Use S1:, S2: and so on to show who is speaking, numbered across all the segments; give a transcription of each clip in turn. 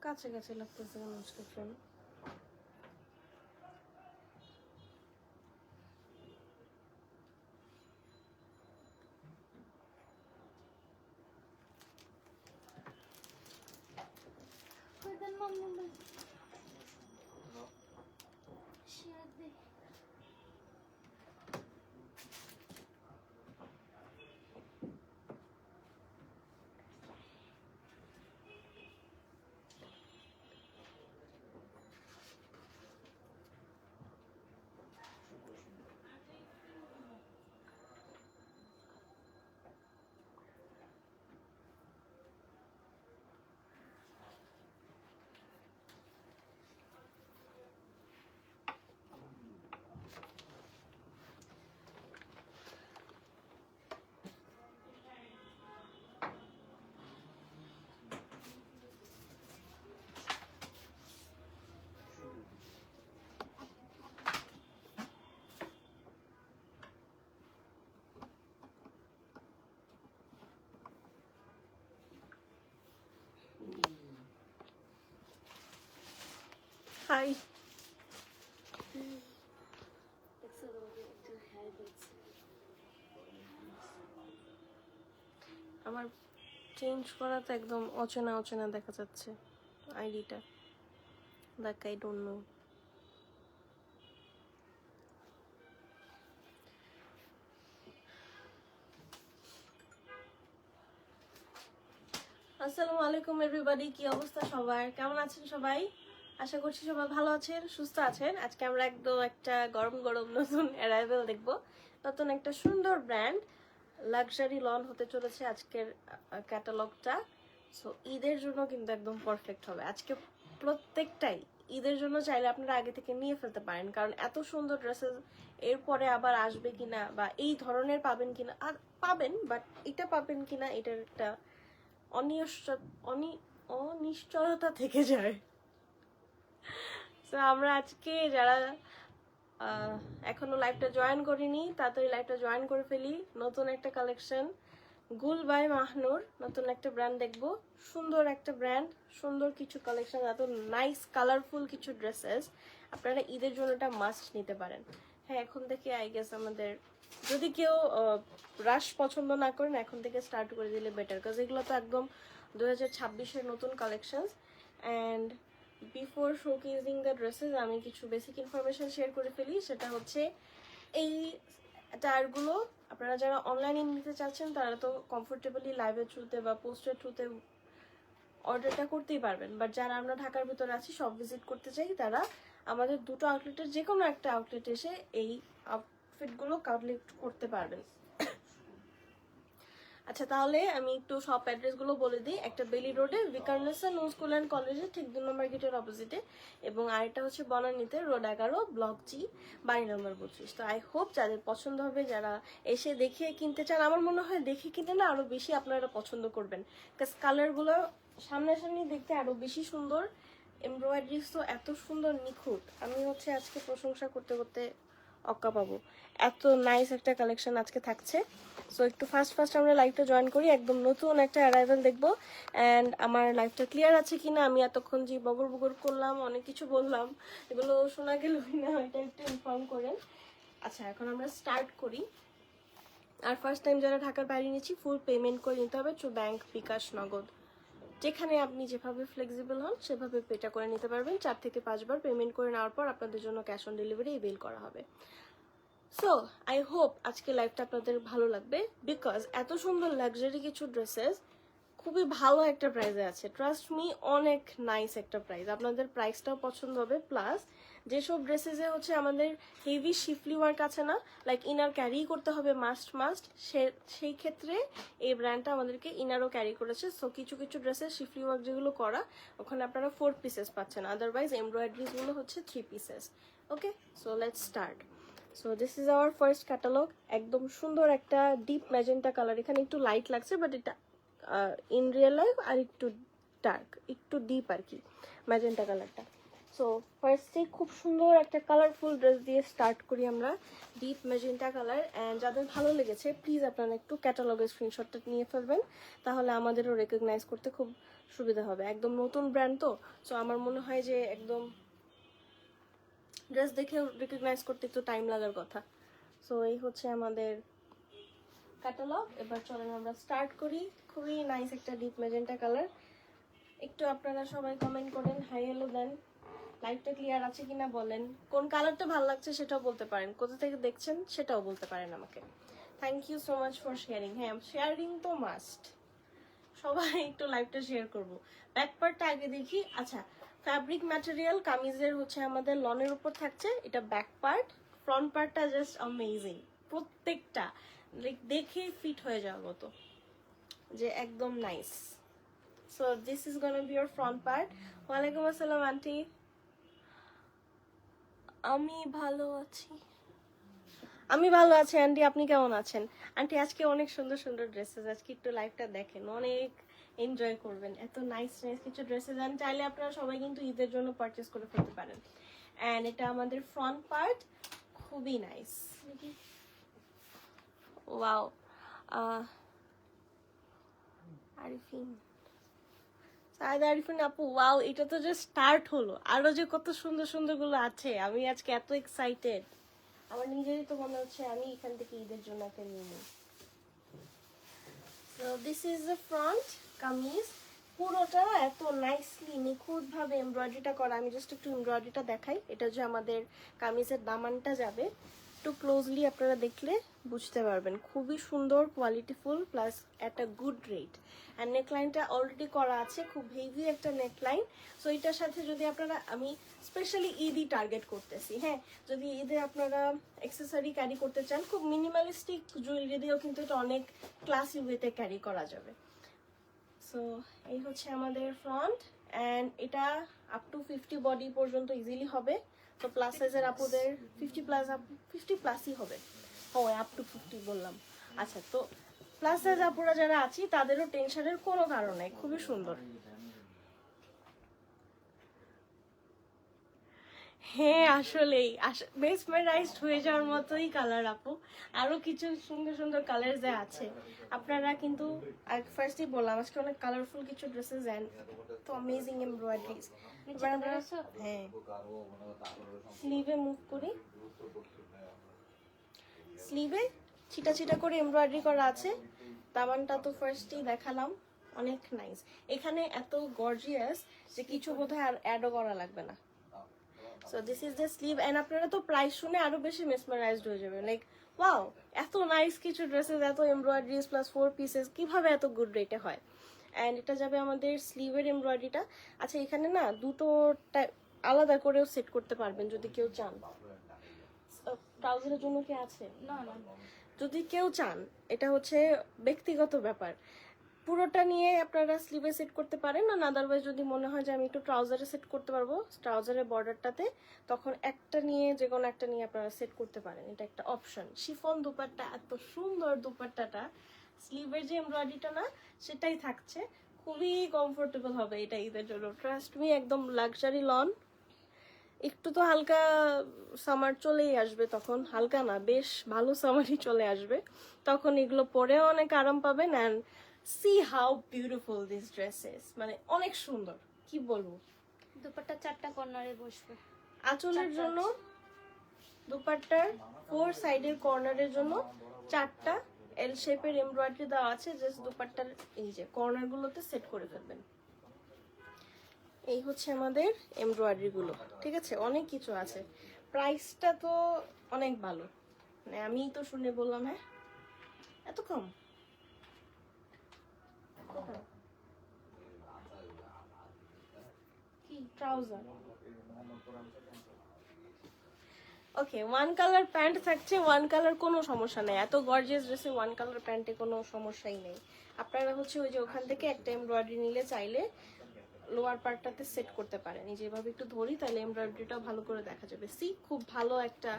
S1: কাছে কাছে লাগতেছে কেন আজকে ফোন? হাই, আমার চেঞ্জ করা তো একদম অচেনা অচেনা দেখা যাচ্ছে আইডিটা। Like I don't know. আসসালামু আলাইকুম এভরিবডি, কি অবস্থা সবার? কেমন আছেন সবাই? আশা করছি সবাই ভালো আছেন, সুস্থ আছেন। আজকে আমরা একদম একটা গরম গরম নতুন অ্যারাইভেল দেখব, নতুন একটা সুন্দর ব্র্যান্ড লাক্সারি লন হতে চলেছে আজকের ক্যাটালগটা। সো ঈদের জন্য কিন্তু একদম পারফেক্ট হবে আজকে প্রত্যেকটাই। ঈদের জন্য চাইলে আপনারা আগে থেকে নিয়ে ফেলতে পারেন, কারণ এত সুন্দর ড্রেসেস এরপরে আবার আসবে কিনা বা এই ধরনের পাবেন কিনা, আর পাবেন, বাট এটা পাবেন কিনা এটার একটা অনিশ্চয়তা থেকে যায়। তো আমরা আজকে যারা এখনো লাইভটা জয়েন করিনি তাড়াতাড়ি লাইভটা জয়েন করে ফেলি। নতুন একটা কালেকশন, গুল বাই মাহনুর, নতুন একটা ব্র্যান্ড দেখবো। সুন্দর একটা ব্র্যান্ড, সুন্দর কিছু কালেকশন, এত নাইস কালারফুল কিছু ড্রেসেস আপনারা ঈদের জন্য এটা মাস্ট নিতে পারেন। হ্যাঁ, এখন থেকে আই গেস আমাদের যদি কেউ রাশ পছন্দ না করেন এখন থেকে স্টার্ট করে দিলে বেটার, কাজ এগুলো তো একদম 2026-এর নতুন collections. And before showcasing the dresses আমি কিছু বেসিক ইনফরমেশন শেয়ার করে ফেলি। সেটা হচ্ছে এই টায়ারগুলো আপনারা যারা অনলাইনে নিতে চাচ্ছেন তারা তো কমফোর্টেবলি লাইভের থ্রুতে বা পোস্টের থ্রুতে অর্ডারটা করতেই পারবেন, বাট যারা আমরা ঢাকার ভিতরে আছি, সব ভিজিট করতে চাই, তারা আমাদের দুটো আউটলেটের যে কোনো একটা আউটলেট এসে এই আউটফিটগুলো কালেক্ট করতে পারবেন। আচ্ছা, তাহলে আমি একটু সব অ্যাড্রেসগুলো বলে দিই। একটা বেলি রোডে ভিকারনেসা নো স্কুল অ্যান্ড কলেজের ঠিক 2 নম্বর গেটের অপোজিটে, এবং আরেকটা হচ্ছে বনানীতে রোড 11 ব্লক জি বাড়ি নম্বর 32। তো আই হোপ যাদের পছন্দ হবে, যারা এসে দেখে কিনতে চান, আমার মনে হয় দেখে কিনতে না আরও বেশি আপনারা পছন্দ করবেন, বিকজ কালারগুলো সামনাসামনি দেখতে আরও বেশি সুন্দর। এমব্রয়ডারিজ তো এত সুন্দর নিখুঁত, আমি হচ্ছে আজকে প্রশংসা করতে করতে অক্কা পাবো। এত নাইস একটা কালেকশন আজকে থাকছে। সো একটু ফার্স্ট আমরা লাইভটা জয়েন করি, একদম নতুন একটা অ্যারাইভেল দেখবো। অ্যান্ড আমার লাইভটা ক্লিয়ার আছে কিনা, আমি এতক্ষণ যে বগর বগর করলাম, অনেক কিছু বললাম, এগুলো শোনা গেল কিনা এটা একটু ইনফর্ম করেন। আচ্ছা, এখন আমরা স্টার্ট করি। আর ফার্স্ট টাইম যারা ঢাকার বাইরে নিচ্ছি, ফুল পেমেন্ট করে নিতে হবে থ্রু ব্যাংক, বিকাশ, নগদ, যেখানে আপনি যেভাবে ফ্লেক্সিবল হন সেভাবে পেটা করে নিতে পারবেন। 4 থেকে 5 বার পেমেন্ট করে নেওয়ার পর আপনাদের জন্য ক্যাশ অন ডেলিভারি বিল করা হবে। সো আই হোপ আজকে লাইভটা আপনাদের ভালো লাগবে, বিকজ এত সুন্দর লাক্সারি কিছু ড্রেসেস খুবই ভালো একটা প্রাইসে আছে। ট্রাস্ট মি, অনেক নাইস একটা প্রাইস, আপনাদের প্রাইসটাও পছন্দ হবে। প্লাস যেসব ড্রেসেসে হচ্ছে আমাদের হেভি শিফলি ওয়ার্ক আছে না, লাইক ইনার ক্যারি করতে হবে মাস্ট, সেই ক্ষেত্রে এই ব্র্যান্ডটা আমাদেরকে ইনারও ক্যারি করেছে। সো কিছু কিছু ড্রেসের শিফলি ওয়ার্ক যেগুলো করা, ওখানে আপনারা 4 পিসেস পাচ্ছেন, আদারওয়াইজ এমব্রয়ডারিজগুলো হচ্ছে 3 pieces. Okay, so let's start. So this is our first catalogue. একদম সুন্দর একটা ডিপ ম্যাজেন্টা কালার, এখানে একটু লাইট লাগছে, বাট এটা ইন রিয়েল লাইফ আর একটু ডার্ক, একটু ডিপ আর কি ম্যাজেন্টা কালারটা। সো ফার্স্টে খুব সুন্দর একটা কালারফুল ড্রেস দিয়ে স্টার্ট করি আমরা, ডিপ ম্যাজেন্টা কালার। অ্যান্ড যাদের ভালো লেগেছে প্লিজ আপনারা একটু ক্যাটালগের স্ক্রিনশটটা নিয়ে ফেলবেন, তাহলে আমাদেরও রেকগনাইজ করতে খুব সুবিধা হবে। একদম নতুন ব্র্যান্ড তো, সো আমার মনে হয় যে একদম ড্রেস দেখে রেকগনাইজ করতে একটু টাইম লাগার কথা। সো এই হচ্ছে আমাদের ক্যাটালগ। এবার চলেন আমরা স্টার্ট করি। খুবই নাইস একটা ডিপ ম্যাজেন্টা কালার। একটু আপনারা সবাই কমেন্ট করেন, হাই হ্যালো দেন, লাইটটা ক্লিয়ার আছে কিনা বলেন, কোন কালারটা ভালো লাগছে সেটাও বলতে পারেন, কোথা থেকে দেখছেন সেটাও বলতে পারেন আমাকে। Thank you so much for sharing. হ্যাঁ, শেয়ারিং তো মাস্ট, সবাই একটু লাইভটা শেয়ার করবো। ব্যাক পার্টটা আগে দেখি। আচ্ছা, ফ্যাব্রিক ম্যাটেরিয়াল কামিজের হচ্ছে আমাদের লনের উপর থাকছে, এটা ব্যাক পার্ট। ফ্রন্ট পার্টটা জাস্ট অ্যামেজিং, প্রত্যেকটা লাইক দেখে ফিট হয়ে যাওয়ার মতো, যে একদম nice. So this is gonna be your front part. ওয়ালাইকুম আসসালাম আন্টি, আমি ভালো আছি। আমি ভালো আছি আন্টি, আপনি কেমন আছেন? আন্টি আজকে অনেক সুন্দর সুন্দর ড্রেসেস, আজকে একটু লাইভটা দেখেন, অনেক এনজয় করবেন। এত নাইস নাইস কিছু ড্রেসেস আন, চাইলে আপনারা সবাই কিন্তু ঈদের জন্য পারচেস করে ফেলতে পারেন। অ্যান্ড এটা আমাদের ফ্রন্ট পার্ট, খুবই নাইস। ওয়াও, আরিফিন, সাইদা আরিফিন আপু, ওয়াও, এটা তো জাস্ট স্টার্ট হলো, আরো যে কত সুন্দর সুন্দর গুলো আছে। আমি আজকে এত এক্সাইটেড, আমার নিজেরই তো মনে হচ্ছে আমি এখান থেকে ঈদের জন্য একটা নিয়ে নিই। So this is the front kameez, পুরোটা এত নাইসলি নিখুঁত ভাবে এমব্রয়ডারিটা করা। আমি জাস্ট একটু এমব্রয়ডারিটা দেখাই। এটা যে আমাদের কামিজের দামানটা যাবে, একটু ক্লোজলি আপনারা দেখলে বুঝতে পারবেন, খুবই সুন্দর, কোয়ালিটিফুল, প্লাস একটা গুড রেট। আর নেকলাইনটা অলরেডি করা আছে, খুব হেভি একটা নেকলাইন। সো এটার সাথে যদি আপনারা, আমি স্পেশালি ঈদই টার্গেট করতেছি, হ্যাঁ, যদি ঈদে আপনারা অ্যাক্সেসরি ক্যারি করতে চান, খুব মিনিমালিস্টিক জুয়েলারি দিয়েও কিন্তু এটা অনেক ক্লাসি ওয়েতে ক্যারি করা যাবে। সো এই হচ্ছে আমাদের ফ্রন্ট, অ্যান্ড এটা আপ টু 50 বডি পর্যন্ত ইজিলি হবে। তো প্লাস সাইজের আপুদের 50 প্লাসই হবে। ও, আপ টু 50 বললাম। আচ্ছা, তো প্লাস সাইজ আপুরা যারা আছি তাদেরও টেনশনের কোনো কারণ নেই, খুবই সুন্দর। হ্যাঁ, আসলেই মেসমারাইজড হয়ে যাওয়ার মতোই কালার আপু। আরো কিছু সুন্দর সুন্দর কালার যে আছে, আপনারা কিন্তু ফার্স্টই বললাম আজকে অনেক কালারফুল কিছু ড্রেসেস এন্ড তো অ্যামেজিং এমব্রয়ডারিজ। এবার আমরা, হ্যাঁ, স্লিভে মুভ করি। স্লিভে ছিটা ছিটা করে এমব্রয়ডারি করা আছে। দামানটা তো ফার্স্টই দেখালাম, অনেক নাইস। এখানে এত গর্জিয়াস যে কিছু বোধহয় আর অ্যাডও করা লাগবে না। So this is the sleeve, and আপনারা তো প্রাইস শুনে আরো বেশি মেসমারাইজড হয়ে যাবেন, লাইক ওয়াও, এত নাইস কিছু ড্রেসেস, এত এমব্রয়ডারিজ প্লাস 4 পিসেস কিভাবে এত গুড রেটে হয়। অ্যান্ড এটা যাবে আমাদের স্লিভের এমব্রয়ডারিটা। আচ্ছা, এখানে না দুটো আলাদা করেও সেট করতে পারবেন যদি কেউ চান। ট্রাউজারের জন্য কি আছে? না না, যদি কেউ চান, এটা হচ্ছে ব্যক্তিগত ব্যাপার। পুরোটা নিয়ে আপনারা স্লিভে সেট করতে পারেন, না আদারওয়াইজ যদি মনে হয় যে আমি একটু ট্রাউজারে সেট করতে পারবো, ট্রাউজারের বর্ডারটাতে, তখন একটা নিয়ে যে কোনো একটা নিয়ে আপনারা সেট করতে পারেন, এটা একটা অপশন। শিফন দুপাট্টা, এত সুন্দর দুপাট্টাটা, স্লিভের যে এমব্রয়ডারিটা না সেটাই থাকছে, খুবই কমফোর্টেবল হবে এটা ঈদের জন্য, ট্রাস্ট মি। একদম লাক্সারি লন। একটু তো হালকা সামার চলেই আসবে, তখন হালকা না, বেশ ভালো সামারই চলে আসবে, তখন এগুলো পরেও অনেক আরাম পাবেন। And C how beautiful this dresses, মানে অনেক সুন্দর, কি বলবো।
S2: দুপাট্টা 4টা কর্নারে বসবে।
S1: আঁচলের জন্য, দুপাট্টার 4 সাইডের কর্নারের জন্য 4টা এল শেপের এমব্রয়ডারি দেওয়া আছে, জাস্ট দুপাট্টার এই যে কর্নার গুলোতে সেট করে ফেলবেন। এই হচ্ছে আমাদের এমব্রয়ডারি গুলো, ঠিক আছে, অনেক কিছু আছে। প্রাইসটা তো অনেক ভালো, মানে আমি তো শুনে বললাম, হ্যাঁ এত কম। কি ট্রাউজার? ওকে, ওয়ান কালার প্যান্ট থাকছে, ওয়ান কালার কোনো সমস্যা নেই, এত গর্জিয়াস ড্রেসে ওয়ান কালার প্যান্টে কোনো সমস্যাই নেই। আপনারা হচ্ছে ওই যে ওখান থেকে একটা এমব্রয়ডারি নিলে চাইলে লোয়ার পার্টটাতে সেট করতে পারেন। এই যেভাবে একটু ধরি তাহলে এমব্রয়ডারিটাও ভালো করে দেখা যাবে। সি, খুব ভালো একটা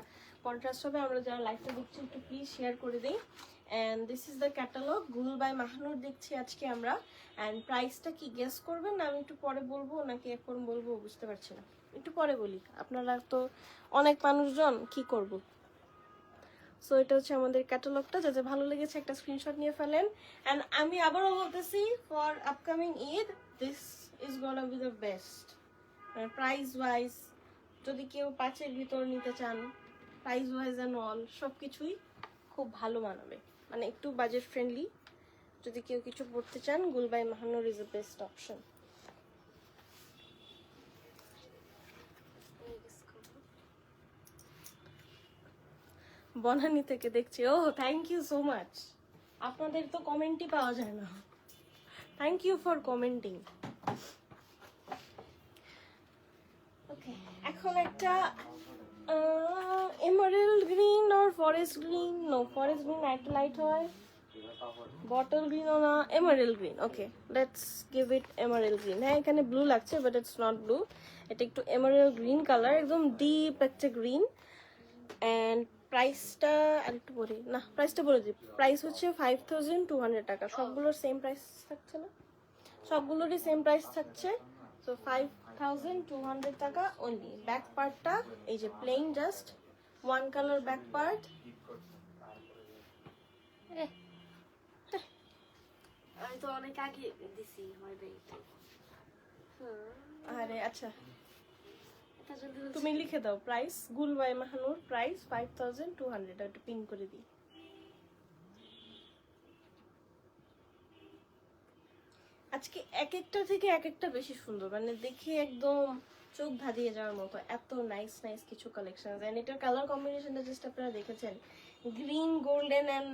S1: কন্ট্রাস্ট হবে। আমরা যারা লাইভটা দেখছি একটু প্লিজ শেয়ার করে দিই। And this is the catalogue, গুল বাই মাহনুর দেখছি আজকে আমরা। অ্যান্ড প্রাইসটা কি গেস করবেন না আমি একটু পরে বলবো নাকি এখন বলবো বুঝতে পারছি না। একটু পরে বলি, আপনারা তো অনেক মানুষজন, কি করব। সো এটা হচ্ছে আমাদের ক্যাটালগটা, যাতে ভালো লেগেছে একটা স্ক্রিনশট নিয়ে ফেলেন। অ্যান্ড আমি আবারও বলতেছি, for upcoming Eid this is gonna be the best. Price wise যদি কেউ 5-এর ভিতর নিতে চান, প্রাইস ওয়াইজ অ্যান্ড অল সব কিছুই খুব ভালো মানাবে, মানে একটু বাজেট ফ্রেন্ডলি। যদি কেউ কিছু পড়তে চান, Gulbai Mahanur is the best option. Banani থেকে দেখছি, ও থ্যাংক ইউ সো মাচ। আপনাদের তো কমেন্টই পাওয়া যায় না, thank you for commenting. Okay, এখন একটা emerald green or forest green, no forest green একটা লাইট হয়, বটল গ্রিনও না, emerald green. Okay, let's give it emerald green. হ্যাঁ এখানে ব্লু লাগছে বাট ইটস নট ব্লু, এটা একটু এমারেল্ড গ্রিন কালার, একদম ডিপ একটা গ্রিন। অ্যান্ড প্রাইসটা আরেকটু বলি না, প্রাইসটা বলে দিই। প্রাইস হচ্ছে 5200 টাকা। সবগুলোর সেম প্রাইস থাকছে না, সবগুলোরই সেম প্রাইস থাকছে। সো 5200 টাকা অনলি। ব্যাক পার্টটা এই যে plain, just one colour back part.
S2: আমি তো অনেক আগে দিছি হবে
S1: আরে আচ্ছা,
S2: এটা যদি
S1: তুমি লিখে দাও প্রাইস, গুলবাই মাহানুর প্রাইস 5200, একটু পিন করে দিই। আজকে এক একটা থেকে এক একটা বেশি সুন্দর, মানে দেখে একদম চোখ ধাঁধিয়ে যাওয়ার মতো, এত নাইস নাইস কিছু কালেকশন। এন্ড এটার কালার কম্বিনেশনটা জাস্ট আপনারা দেখেছেন, গ্রিন গোল্ডেন অ্যান্ড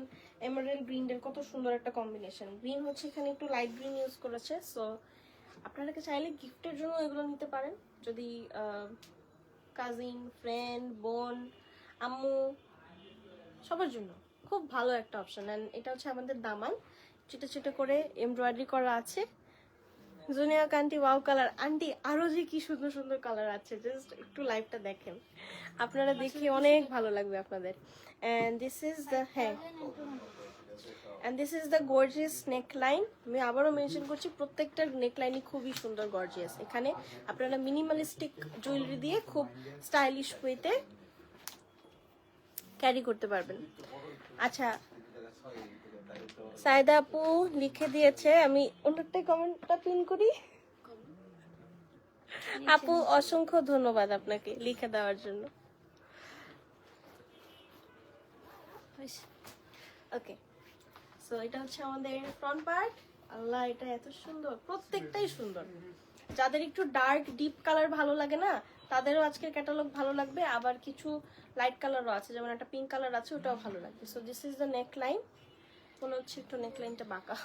S1: এমারেল্ড গ্রিনের কত সুন্দর একটা কম্বিনেশন। গ্রিন হচ্ছে এখানে একটু লাইট গ্রিন ইউজ করেছে। সো আপনারা চাইলে গিফটের জন্য এগুলো নিতে পারেন, যদি কাজিন, ফ্রেন্ড, বোন, আম্মু, সবার জন্য খুব ভালো একটা অপশন। অ্যান্ড এটা হচ্ছে আমাদের দামান, ছোটো ছোটো করে এমব্রয়ডারি করা আছে। Junia aunty, wow colour aunty, আরো যে কি সুন্দর সুন্দর কালার আছে, জাস্ট একটু লাইভটা দেখেন, আপনারা দেখে অনেক ভালো লাগবে আপনাদের। অ্যান্ড দিস ইজ দ্য, হ্যাঁ, and this is the gorgeous neckline. আমি আবারও মেনশন করছি, প্রত্যেকটার নেকলাইনই খুবই সুন্দর, গর্জিয়াস। এখানে আপনারা মিনিমালিস্টিক জুয়েলারি দিয়ে খুব স্টাইলিশ ওয়েতে ক্যারি করতে পারবেন। আচ্ছা, সাইদা আপু লিখে দিয়েছে, আমি অন্যটাই কমেন্টটা পিন করি। আপু অসংখ্য ধন্যবাদ আপনাকে লিখে দেওয়ার জন্য। ওকে, সো এটা হচ্ছে আমাদের ফ্রন্ট পার্ট। আল্লাহ, এটা এত সুন্দর, প্রত্যেকটাই সুন্দর। যাদের একটু ডার্ক ডিপ কালার ভালো লাগে না, তাদেরও আজকের ক্যাটালগ ভালো লাগবে। আবার কিছু লাইট কালারও আছে, যেমন একটা পিঙ্ক কালার আছে, ওটাও ভালো লাগবে। So this is the neck line. মনে হচ্ছে একটু নেকলাইনটা বাঁকা।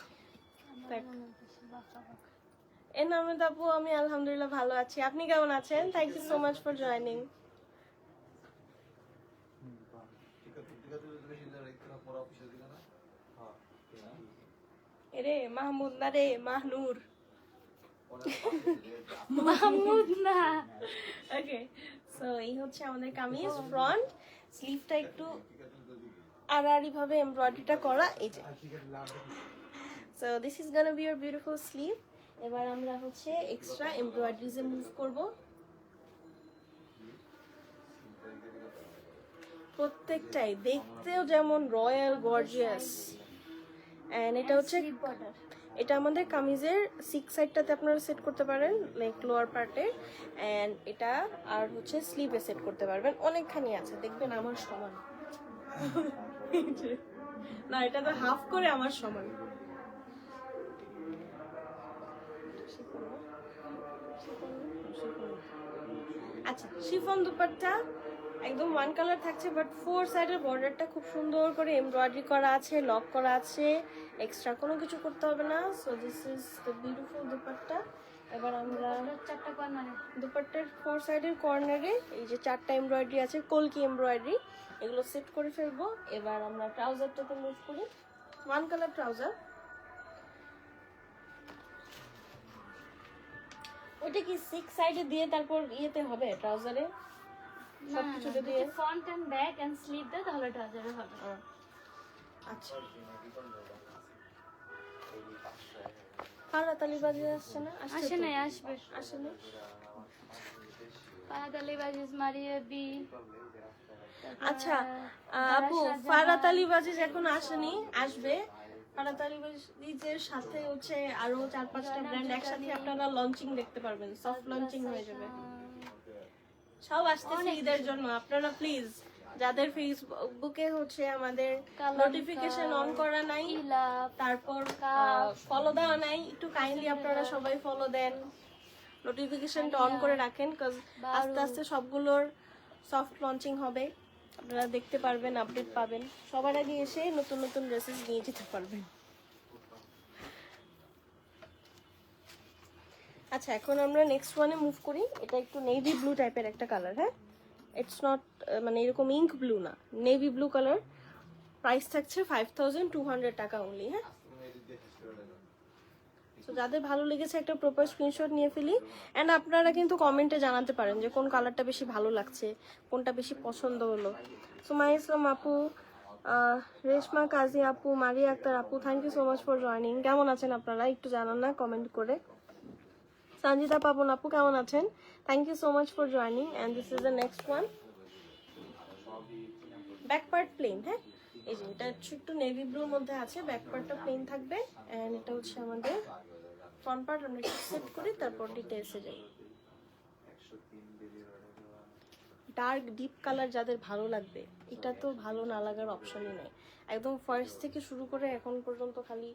S1: এনামেদ আপু, আমি আলহামদুলিল্লাহ ভালো আছি, আপনি কেমন আছেন? Thank you so much for joining. এরে মাহমুদ না রে, মাহনুর।
S2: মাহমুদ না।
S1: ওকে, সো এই হচ্ছে আমাদের কামিজ। ফ্রন্ট স্লিভটা একটু আড়াআড়ি ভাবে এমব্রয়ডারিটা করা, এই যে। So this is gonna be your beautiful sleeve. এবার আমরা হচ্ছে এক্সট্রা এমব্রয়ডারিজে মুভ করব। প্রত্যেকটাই দেখতেও যেমন রয়্যাল, গর্জিয়াস। এন্ড এটা হচ্ছে, এটা আমাদের কামিজের সিক্স সাইডটাতে আপনারা সেট করতে পারেন, লাইক লোয়ার পার্টে। এন্ড এটা আর হচ্ছে স্লিভে সেট করতে পারবেন। অনেকখানি আছে, দেখবেন আমার সমান। না, এটা তো হাফ করে আমার সমান। আচ্ছা, শিফন দুপাট্টা একদম ওয়ান কালার থাকছে, বাট ফোর সাইডের বর্ডারটা খুব সুন্দর করে এমব্রয়ডারি করা আছে, লক করা আছে, এক্সট্রা কোনো কিছু করতে হবে না। So this is the beautiful dupatta. এবার আমরা
S2: চারটা কর্নারে,
S1: দুপাট্টার ফোর সাইডের কর্নারে এই যে 4টা এমব্রয়ডারি আছে, কলকি এমব্রয়ডারি, এগুলো সেট করে ফেলবো। এবার আমরা ট্রাউজারটাতে মুভ করি, ওয়ান কালার ট্রাউজার। ওইটা কি সিক্স সাইডে দিয়ে তারপর ইয়েতে হবে ট্রাউজারে, সবকিছুতে দিয়ে?
S2: Front end back end sleeve দে, তাহলে ট্রাউজারে হবে।
S1: আচ্ছা, ফারাত আলী বাজে আসছে না?
S2: আসে নাই, আসবে।
S1: আসে না?
S2: ফাহাদ আলী বাজিজ মারিয়া বি।
S1: আচ্ছা আপু, ফারাত আলী বাজিজ এখন আসেনি, আসবে। ফারাত আলী বাজিজের সাথে হচ্ছে আরো 4-5টা ব্র্যান্ড একসাথে আপনারা লঞ্চিং দেখতে পারবেন, সফট লঞ্চিং হয়ে যাবে। সব আসতেছে ঈদের জন্য। আপনারা প্লিজ যাদের ফেসবুকে হচ্ছে আমাদের নোটিফিকেশন অন করা নাই, তারপর ফলো দেওয়া নাই, একটু কাইন্ডলি আপনারা সবাই ফলো দেন, নোটিফিকেশনটা অন করে রাখেন, কজ আস্তে আস্তে সবগুলোর সফট লঞ্চিং হবে, আপনারা দেখতে পারবেন, আপডেট পাবেন, সবার আগে এসে নতুন নতুন ড্রেসেস নিয়ে যেতে পারবেন। আচ্ছা এখন আমরা নেক্সট ওয়ানে মুভ করি। এটা একটু নেভি ব্লু টাইপের একটা কালার, হ্যাঁ, ইটস নট মানে এরকম ইঙ্ক ব্লু না, নেভি ব্লু কালার। প্রাইস থাকছে 5200 টাকা অনলি, হ্যাঁ। তো যাদের ভালো লেগেছে একটা প্রপার স্ক্রিনশট নিয়ে ফেলি, অ্যান্ড আপনারা কিন্তু কমেন্টে জানাতে পারেন যে কোন কালারটা বেশি ভালো লাগছে, কোনটা বেশি পছন্দ হলো। সুমাই ইসলাম আপু, রেশমা কাজী আপু, মারিয়া আক্তার আপু, thank you so much for joining. কেমন আছেন আপনারা একটু জানান না কমেন্ট করে। সঞ্জিতা পাবন আপু কেমন আছেন? Thank you so much for joining. And this is the next one, back part plain, হ্যাঁ। এই যে এটা একটু নেভি ব্লুর মধ্যে আছে, ব্যাক পার্টটা প্লেন থাকবে, অ্যান্ড এটা হচ্ছে আমাদের ফ্রন্ট পার্ট। আমরা একটু সেট করি, তারপর ডিটেলসে যাই। ডার্ক ডিপ কালার যাদের ভালো লাগবে, এটা তো ভালো না লাগার অপশনই নেই। একদম ফার্স্ট থেকে শুরু করে এখন পর্যন্ত খালি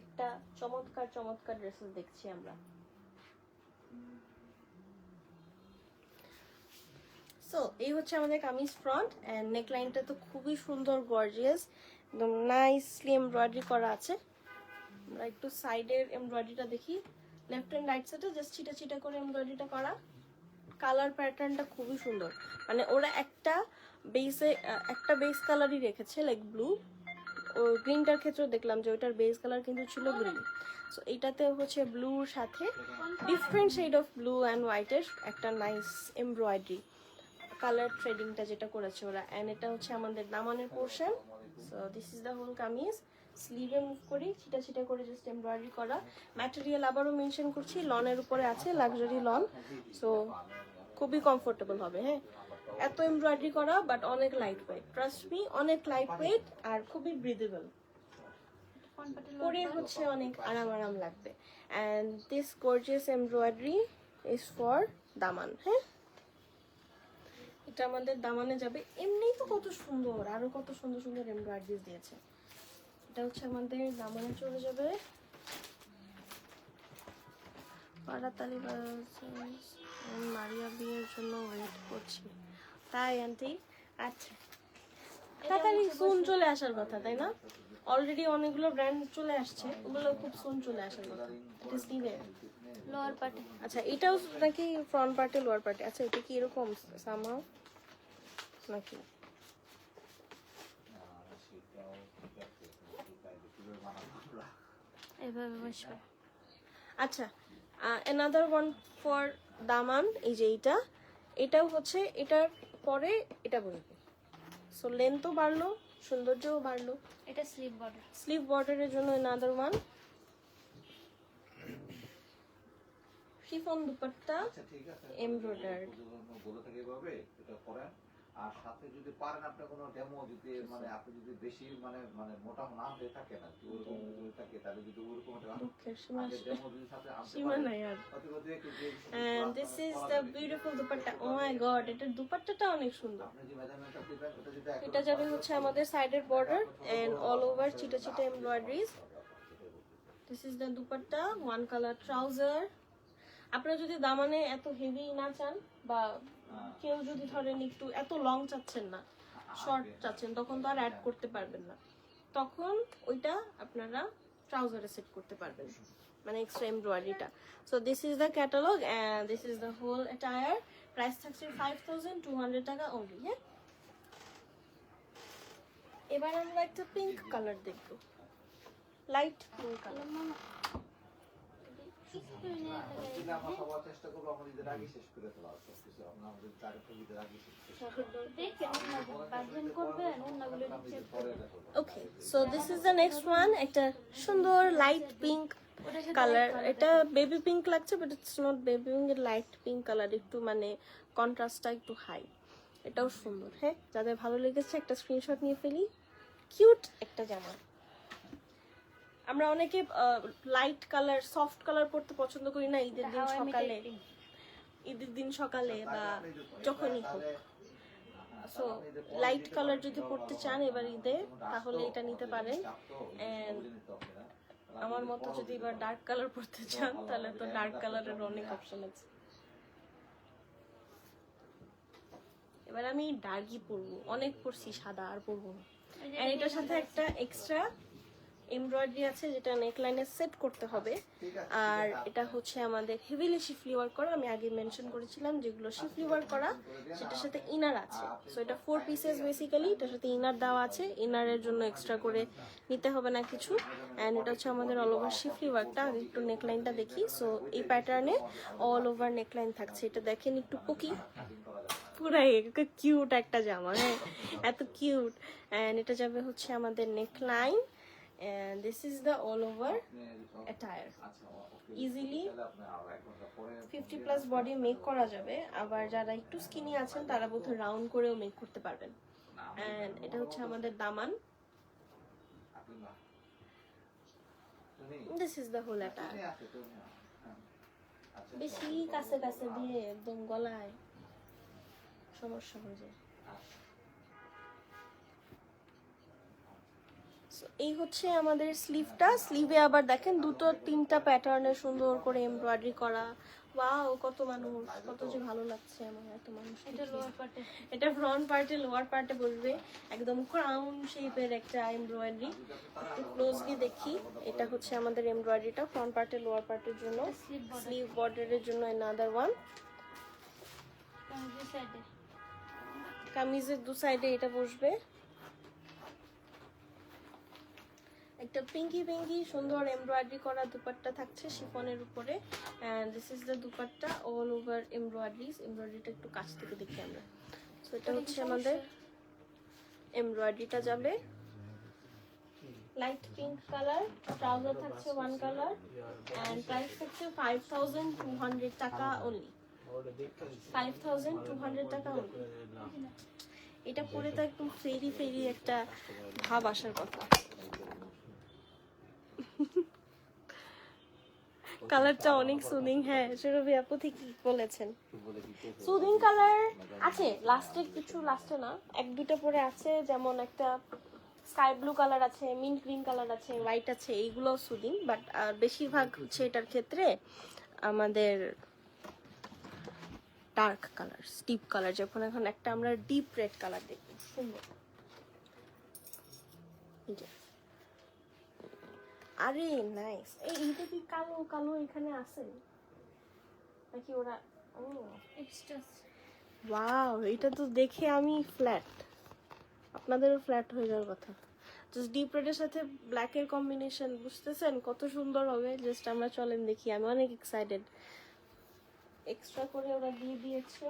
S1: একটা চমৎকার চমৎকার ড্রেসেস দেখছি আমরা। সো এই হচ্ছে আমাদের কামিজ ফ্রন্ট, অ্যান্ড নেকলাইনটা তো খুবই সুন্দর, গর্জিয়াস, একদম নাইসলি এমব্রয়ডারি করা আছে। আমরা একটু সাইডের এমব্রয়ডারিটা দেখি, লেফট অ্যান্ড রাইট সাইডে জাস্ট ছিটা ছিটা করে এমব্রয়ডারিটা করা। কালার প্যাটার্নটা খুবই সুন্দর, মানে ওরা একটা বেস কালারই রেখেছে, লাইক ব্লু। ও গ্রিনটার ক্ষেত্রেও দেখলাম যে ওইটার বেস কালার কিন্তু ছিল গ্রিন। সো এইটাতে হচ্ছে ব্লুর সাথে different shade of blue and হোয়াইটের একটা নাইস এমব্রয়ডারি কালার ট্রেডিংটা যেটা করেছে ওরা। অ্যান্ড এটা হচ্ছে আমাদের দামানের portion. So this is the whole kameez. স্লিভে মুভ করি, ছিটা ছিটা করে জাস্ট এমব্রয়ডারি করা। ম্যাটেরিয়াল আবারও মেনশন করছি, লনের উপরে আছে, লাক্সারি লন। সো খুবই কমফোর্টেবল হবে, হ্যাঁ। এত এমব্রয়ডারি করা, বাট অনেক লাইট ওয়েট, ট্রাস্ট মি, অনেক লাইট ওয়েট আর খুবই ব্রিদেবল। পরে হচ্ছে অনেক আরাম লাগবে। And this gorgeous embroidery is for daman, হ্যাঁ। এটা আমাদের দামানে যাবে। এমনিই তো কত সুন্দর, আরো কত সুন্দর সুন্দর এমব্রয়ডারিজ দিয়েছে। এটা হচ্ছে আমাদের দামানে চলে যাবে। ফারাত আলী বাজিজ মারিয়া বিয়ের জন্য ওয়েট করছি, তাই আন্টি? আচ্ছা, তাড়াতাড়ি সুন চলে আসার কথা, তাই না? অলরেডি অনেকগুলো ব্র্যান্ড চলে আসছে, ওগুলো খুব সুন চলে আসার কথা। এটা স্লিভে
S2: লোয়ার পার্টে।
S1: আচ্ছা, এটাও নাকি ফ্রন্ট পার্টে লোয়ার পার্টে? আচ্ছা, এটা কি এরকম সামহাও নাকি?
S2: এভাবে বসবে।
S1: আচ্ছা, another one for দামান। এই যে এটাও হচ্ছে এটার পরে এটা বলবে। সো লেন্থও বাড়লো, সৌন্দর্যও বাড়লো।
S2: এটা স্লিভ বর্ডার।
S1: স্লিভ বর্ডারের জন্য another one। Chiffon dupatta embroidered.
S3: আর সাথে যদি পারেন আপনি কোনো ডেমো যদি মানে আপনি যদি বেশি মানে মানে মোটা না হয়ে থাকে না ওরকম যদি থাকে তাহলে যদি ওরকম একটা ডেমো যদি সাথে আনতে পারেন অতিরিক্ত একটু
S1: and this is the beautiful dupatta. oh my god, এটার দুপাট্টাটা অনেক সুন্দর।
S3: আপনি যে মেজারমেন্টটা দিবেন ওটা যদি
S1: এটা যাবে হচ্ছে আমাদের সাইডের বর্ডার and all over চিটা চিটা embroideries. this is the dupatta, one color trouser। আপনারা যদি দামানে এত হেভি না চান, বা কেউ যদি ধরেন একটু এত লং চাচ্ছেন না, শর্ট চাচ্ছেন, তখন তো আর অ্যাড করতে পারবেন না, তখন ওইটা আপনারা ট্রাউজারে সেট করতে পারবেন, মানে এক্সট্রা এমব্রয়ডারিটা। So this is the catalogue and this is the whole attire. Price থাকছে 5200 টাকা অনলি, হ্যাঁ। এবার আমরা একটা পিঙ্ক কালার দেখবো, লাইট পিঙ্ক কালার।
S3: আমরা সবার চেষ্টা করবো আমরা নিজের আগে শেষ করে ফেলা সবকিছু আমরা আমাদের টার্গেটের ভিতরে আগে শেষ
S1: okay, so this is the next one. একটা সুন্দর লাইট পিঙ্ক
S2: ওটার সাথে
S1: কালার
S2: আরেক colour
S1: এটা বেবি পিঙ্ক লাগছে, but it's not baby pink, light pink colour, একটু মানে কন্ট্রাস্টটা একটু হাই। এটাও সুন্দর। হ্যাঁ, যাদের ভালো লেগেছে একটা স্ক্রিনশট নিয়ে ফেলি। কিউট একটা জামা। আমরা অনেকে লাইট কালার, সফট কালার পরতে পছন্দ করি না ঈদের দিন
S2: How I Met
S1: সকালে,
S2: Your Pink।
S1: ঈদের দিন সকালে বা যখনই হোক। সো
S3: তাহলে আপনি যে
S1: লাইট
S3: দিতে
S1: কালার
S3: পারেন,
S1: যদি
S3: সেটাও
S1: পরতে
S3: ভালো
S1: চান
S3: হয়।
S1: এবার ঈদে,
S3: যেমন
S1: তাহলে
S3: আসতো,
S1: এটা নিতে
S3: আমাদের
S1: পারেন।
S3: চাপতো,
S1: And
S3: ওগুলো নিতে হবে না। তাহলে
S1: আমার
S3: আপনি
S1: মতো
S3: পরও
S1: যদি
S3: দিতে
S1: এবার
S3: পারেন।
S1: ডার্ক কালার পরতে চান
S3: ভালো
S1: তাহলে
S3: হবে।
S1: তো
S3: এটা
S1: ডার্ক
S3: একটা
S1: কালারের
S3: যেমন
S1: অনেক
S3: নেয়া।
S1: অপশন আছে। এবার আমি ডার্কই পরবো, অনেক পরছি সাদা, আর পরবো না।
S2: এই যে
S1: আর এটার সাথে একটা এক্সট্রা এমব্রয়ডারি আছে যেটা নেকলাইনে সেট করতে হবে।
S3: ঠিক আছে,
S1: আর
S3: ঠিক আছে,
S1: এটা হচ্ছে আমাদের হেভিলি শিফলি ওয়ার্ক করা, আমি আগে মেনশন করেছিলাম যেগুলো শিফলি ওয়ার্ক করা সেটার সাথে ইনার আছে। সো এটা 4 পিসেস বেসিক্যালি, এটার সাথে ইনার দেওয়া আছে, ইনারের জন্য এক্সট্রা করে নিতে হবে না কিছু। অ্যান্ড এটা হচ্ছে আমাদের অল ওভার শিফলি ওয়ার্কটা। আগে একটু নেকলাইনটা দেখি। সো এই প্যাটার্নে অল ওভার নেকলাইন থাকছে, এটা দেখেন একটু পোকি, পুরাই কিউট একটা জামা। হ্যাঁ, এত কিউট। অ্যান্ড এটা যাবে হচ্ছে আমাদের neckline, and this is the all over attire. Easily 50 plus body make করা যাবে। আবার যারা একটু স্কিনি আছেন তারা বোধহয় রাউন্ড করেও মেক করতে পারবেন। এন্ড এটা হচ্ছে আমাদের দামান। This is the whole attire. বেশি কাছে কাছে দিয়ে একদম গলায় সমস্যা হয়ে যায়। So, এই হচ্ছে আমাদের স্লিভটা। স্লিভে আবার দেখেন দুটো তিনটা প্যাটার্নের সুন্দর করে এমব্রয়ডারি করা। ওয়াও, কত মানুষ, কত যে ভালো লাগছে আমার এত মানুষ।
S2: এটা লোয়ার পার্টে।
S1: এটা ফ্রন্ট পার্টে, লোয়ার পার্টে বসবে, একদম ক্রাউন শেপের একটা এমব্রয়ডারি। একটু ক্লোজলি দেখি, এটা হচ্ছে আমাদের এমব্রয়ডারিটা ফ্রন্ট পার্টে, লোয়ার পার্টের জন্য। স্লিভ বর্ডারের জন্য অ্যানাদার ওয়ান।
S2: দুই সাইডে
S1: কামিজের দু সাইডে এটা বসবে। একটা পিঙ্কি পিঙ্কি সুন্দর এমব্রয়ডারি করা দুপাট্টা থাকছে শিফনের উপরে। And this is the dupatta, all over embroideries. এমব্রয়ডারিটা একটু কাছ থেকে দেখি আমরা। সো এটা হচ্ছে আমাদের এমব্রয়ডারিটা যাবে লাইট পিঙ্ক কালার। ট্রাউজার থাকছে ওয়ান কালার এন্ড প্রাইস থাকছে 5200 টাকা অনলি। 5200 টাকা অনলি। এটা পরে তো একদম ফেরি ফেরি একটা ভাব আসার কথা। কালারটা অনেক সুদিং। হ্যাঁ, সুরভি আপু ঠিকই বলেছেন, সুদিং কালার আছে। লাস্টে কিছু, লাস্টে না, এক দুটো পরে আছে, যেমন একটা স্কাই ব্লু কালার আছে, মিন্ট গ্রিন কালার আছে, হোয়াইট আছে, এইগুলো সুদিং। বাট বেশিরভাগ হচ্ছে এটার ক্ষেত্রে আমাদের ডার্ক কালার, ডিপ কালার। যখন এখন একটা আমরা ডিপ রেড কালার দেখি, সুন্দর। আরে নাইস। এইটা কি কালো কালো এখানে আছে নাকি ওরা? ও
S2: এক্সট্রা
S1: ওয়াও, এটা তো দেখে আমি ফ্ল্যাট, আপনাদেরও ফ্ল্যাট হয়ে যাওয়ার কথা। জাস্ট ডিপ রেডের সাথে ব্ল্যাকের কম্বিনেশন, বুঝতেছেন কত সুন্দর হবে? জাস্ট আমরা চলেন দেখি, আমি অনেক এক্সাইটেড। এক্সট্রা করে ওরা দিয়ে দিয়েছে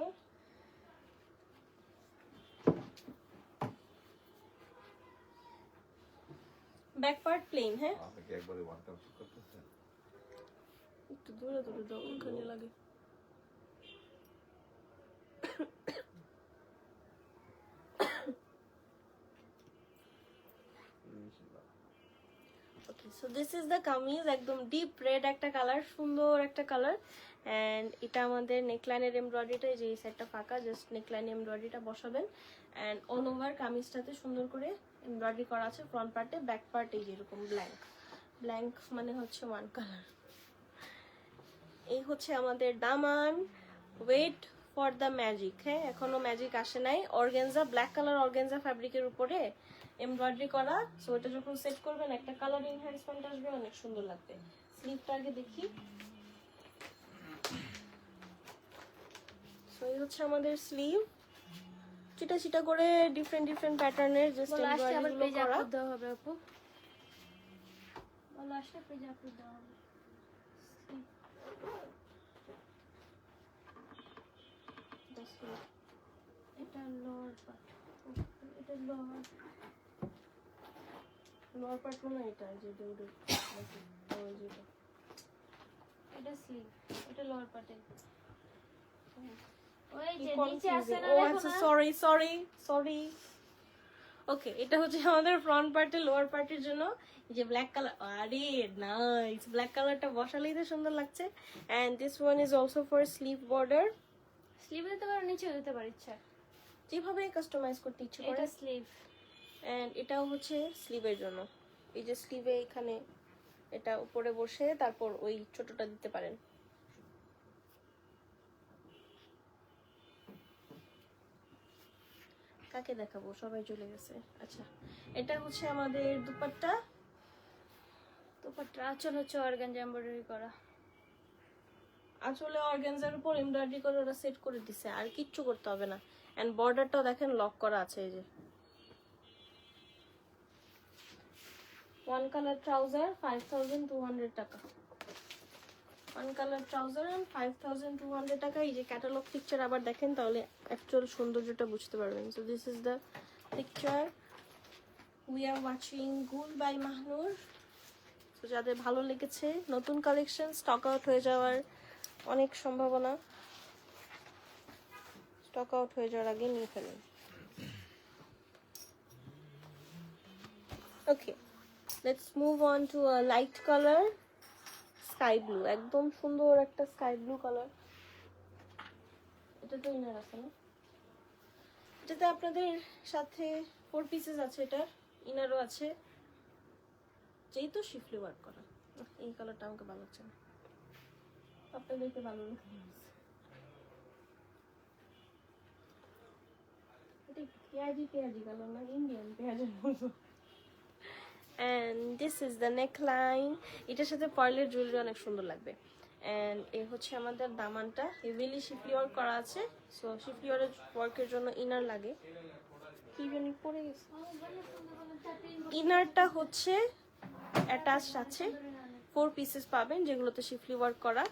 S1: ব্যাক পার্ট প্লেন। হ্যাঁ,
S3: আপনাকে একবারে ওয়ান টাইম করতেছেন।
S1: একটু দূরে দূরে দাও, ওখানে লাগে। Okay, so this is the kameez. একদম ডিপ রেড একটা কালার, সুন্দর একটা কালার। অ্যান্ড এটা আমাদের নেকলাইনের এমব্রয়ডারিটা, যে এই সাইডটা ফাঁকা, জাস্ট নেকলাইন এমব্রয়ডারিটা বসাবেন। অ্যান্ড অল ওভার কামিজটাতে সুন্দর করে এমব্রয়ডারি করা আছে ফ্রন্ট পার্টে। ব্যাক পার্টে যেরকম ব্ল্যাঙ্ক, ব্ল্যাঙ্ক মানে হচ্ছে ওয়ান কালার। এই হচ্ছে আমাদের দামান। Wait for the magic. হ্যাঁ, এখনো ম্যাজিক আসে নাই। অর্গানজা, ব্ল্যাক কালার অর্গানজা ফ্যাব্রিকের উপরে এমব্রয়ডারি করা। সো এটা যখন সেট করবেন একটা কালার এনহ্যান্সমেন্ট আসবে, অনেক সুন্দর লাগবে। স্লিভটা আগে দেখি। সো এই হচ্ছে আমাদের স্লিভ, চিটা চিটা করে ডিফারেন্ট ডিফারেন্ট প্যাটার্নের জাস্ট
S2: বলো আসলে আবার
S1: এমব্রয়ডারি
S2: পেজ
S1: করা।
S2: আপলোড দেওয়া হবে আপু। বলো আসলে পেজ আপলোড দেওয়া হবে। এটা লোয়ার পার্ট, এটা লোয়ার
S1: লোয়ার পার্ট মানে এটা যে দৌড়ে যেটা
S2: এটা স্লিভ, এটা লোয়ার পার্টে। ওই যে
S1: কি
S2: নিচে আছে
S1: confusing.
S2: না,
S1: ও
S2: দেখো
S1: আচ্ছা,
S2: না?
S1: সরি। ওকে, এটা হচ্ছে আমাদের ফ্রন্ট পার্টে, লোয়ার পার্টের জন্য এই যে ব্ল্যাক কালার, আরে নাইস, ব্ল্যাক কালারটা বসালেই তো সুন্দর লাগছে। And this one is also for sleeve border,
S2: sleeve দিতে পারো, নিচেও দিতে পারো ইচ্ছা।
S1: যেভাবে কাস্টমাইজ করতে ইচ্ছে করে।
S2: এটা স্লিভ।
S1: এন্ড এটাও হচ্ছে স্লিভের জন্য, এই যে স্লিভে এখানে এটা উপরে বসে তারপর ওই ছোটটা দিতে পারেন। কাকে দেখাবো, সবাই চলে গেছে। আচ্ছা, এটা হচ্ছে আমাদের দুপাট্টা।
S2: দুপাট্টা আঁচল হচ্ছে অর্গানজা এমব্রয়ডারি করা।
S1: আসলে অর্গানজার উপর এমব্রয়ডারি করে ওরা সেট করে দিছে, আর কিচ্ছু করতে হবে না। এন্ড বর্ডারটাও দেখেন লক করা আছে, এই যে ওয়ান কালার ট্রাউজার 5200 টাকা। ওয়ান কালার ট্রাউজার এন্ড 5200 টাকা। এই যে ক্যাটালগ পিকচার আবার দেখেন, তাহলে অ্যাকচুয়াল সৌন্দর্যটা বুঝতে পারবেন। So this is the picture. We are watching গুল বাই মাহনুর। তো যাদের ভালো লেগেছে, নতুন কালেকশন স্টক আউট হয়ে যাওয়ার অনেক সম্ভাবনা, স্টক আউট হয়ে যাওয়ার আগে নিয়ে ফেলেন। Okay, let's move on to a light colour, sky blue, একদম সুন্দর একটা স্কাই ব্লু কালার। এটা তো ইনার আছে না, এটাতে আপনাদের সাথে 4 পিসেস আছে, এটার ইনারও আছে, যেহেতু শিফলি ওয়ার্ক করা। এই কালারটা আমাকে ভালো লাগছে না, আপনাদেরকে ভালো লাগছে। এটা পেঁয়াজি কালার না, ইন্ডিয়ান পেঁয়াজের মতো। And this is the neckline. এটার সাথে পার্লের জুয়েলারি অনেক সুন্দর লাগবে। And এই হচ্ছে আমাদের দামানটা, হেভিলি শিফলি ওয়ার্ক করা আছে। সো শিফলি ওয়ার্কের জন্য ইনার লাগে। কি জানি পড়ে গেছে। ইনারটা হচ্ছে অ্যাটাচড আছে, 4 পিসেস পাবেন, যেগুলোতে শিফলি ওয়ার্ক করা।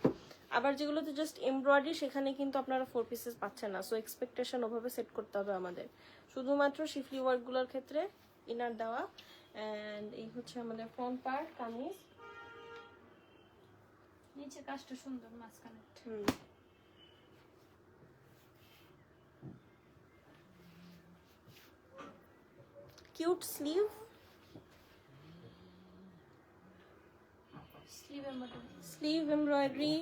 S1: আবার যেগুলোতে জাস্ট এমব্রয়ডারি, সেখানে কিন্তু আপনারা 4 পিসেস পাচ্ছেন না। সো এক্সপেকটেশন ওভাবে সেট করতে হবে আমাদের, শুধুমাত্র শিফলি ওয়ার্কগুলোর ক্ষেত্রে ইনার দেওয়া। এন্ড এই হচ্ছে আমাদের ফ্রন্ট পার্ট, কামিজ।
S2: নিচে কাজটা সুন্দর, মাঝখানে
S1: cute sleeve,
S2: sleeve embroidery.
S1: Sleeve embroidery,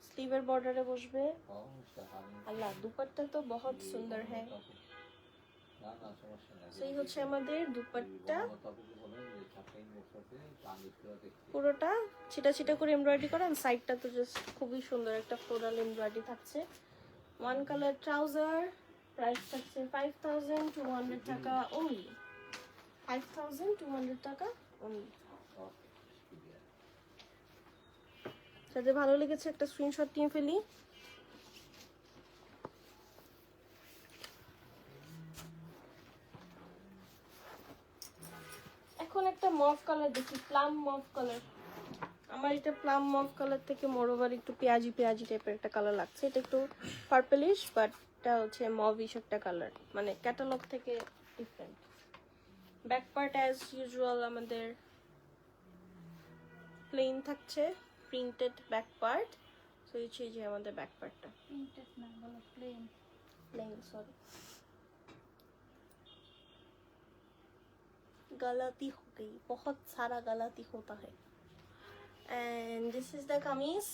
S1: স্লিভের বর্ডারে বসবে। আল্লাহ, দুপাট্টা তো বহুত সুন্দর হ্যাঁ। এই হচ্ছে আমাদের দুপাট্টা, পুরোটা ছিটা ছিটা করে এমব্রয়ডারি করা। সাইডটা তো জাস্ট খুবই সুন্দর একটা ফ্লোরাল এমব্রয়ডারি থাকছে। ওয়ান কালার ট্রাউজার, প্রাইস থাকছে 5200 টাকা অনলি। 5200 টাকা অনলি। যাদের ভালো লেগেছে একটা স্ক্রিনশট নিয়ে ফেলি। এখন একটা মভ কালার দেখি, প্লাম মভ কালার। আমার এটা প্লাম মভ কালার থেকে মোরওভার একটু পেঁয়াজি টাইপের একটা কালার লাগছে। এটা একটু পার্পলিশ, বাট এটা হচ্ছে মভিশ একটা কালার, মানে ক্যাটালগ থেকে different. Back part as usual আমাদের প্লেন থাকছে, প্রিন্টেড ব্যাক পার্ট। সো এই যে আমাদের ব্যাক পার্টটা
S2: প্রিন্টেড না, বলো প্লেন।
S1: प्लेन, सॉरी गलती हो गई, बहुत सारा गलती होता है। And this is the kameez.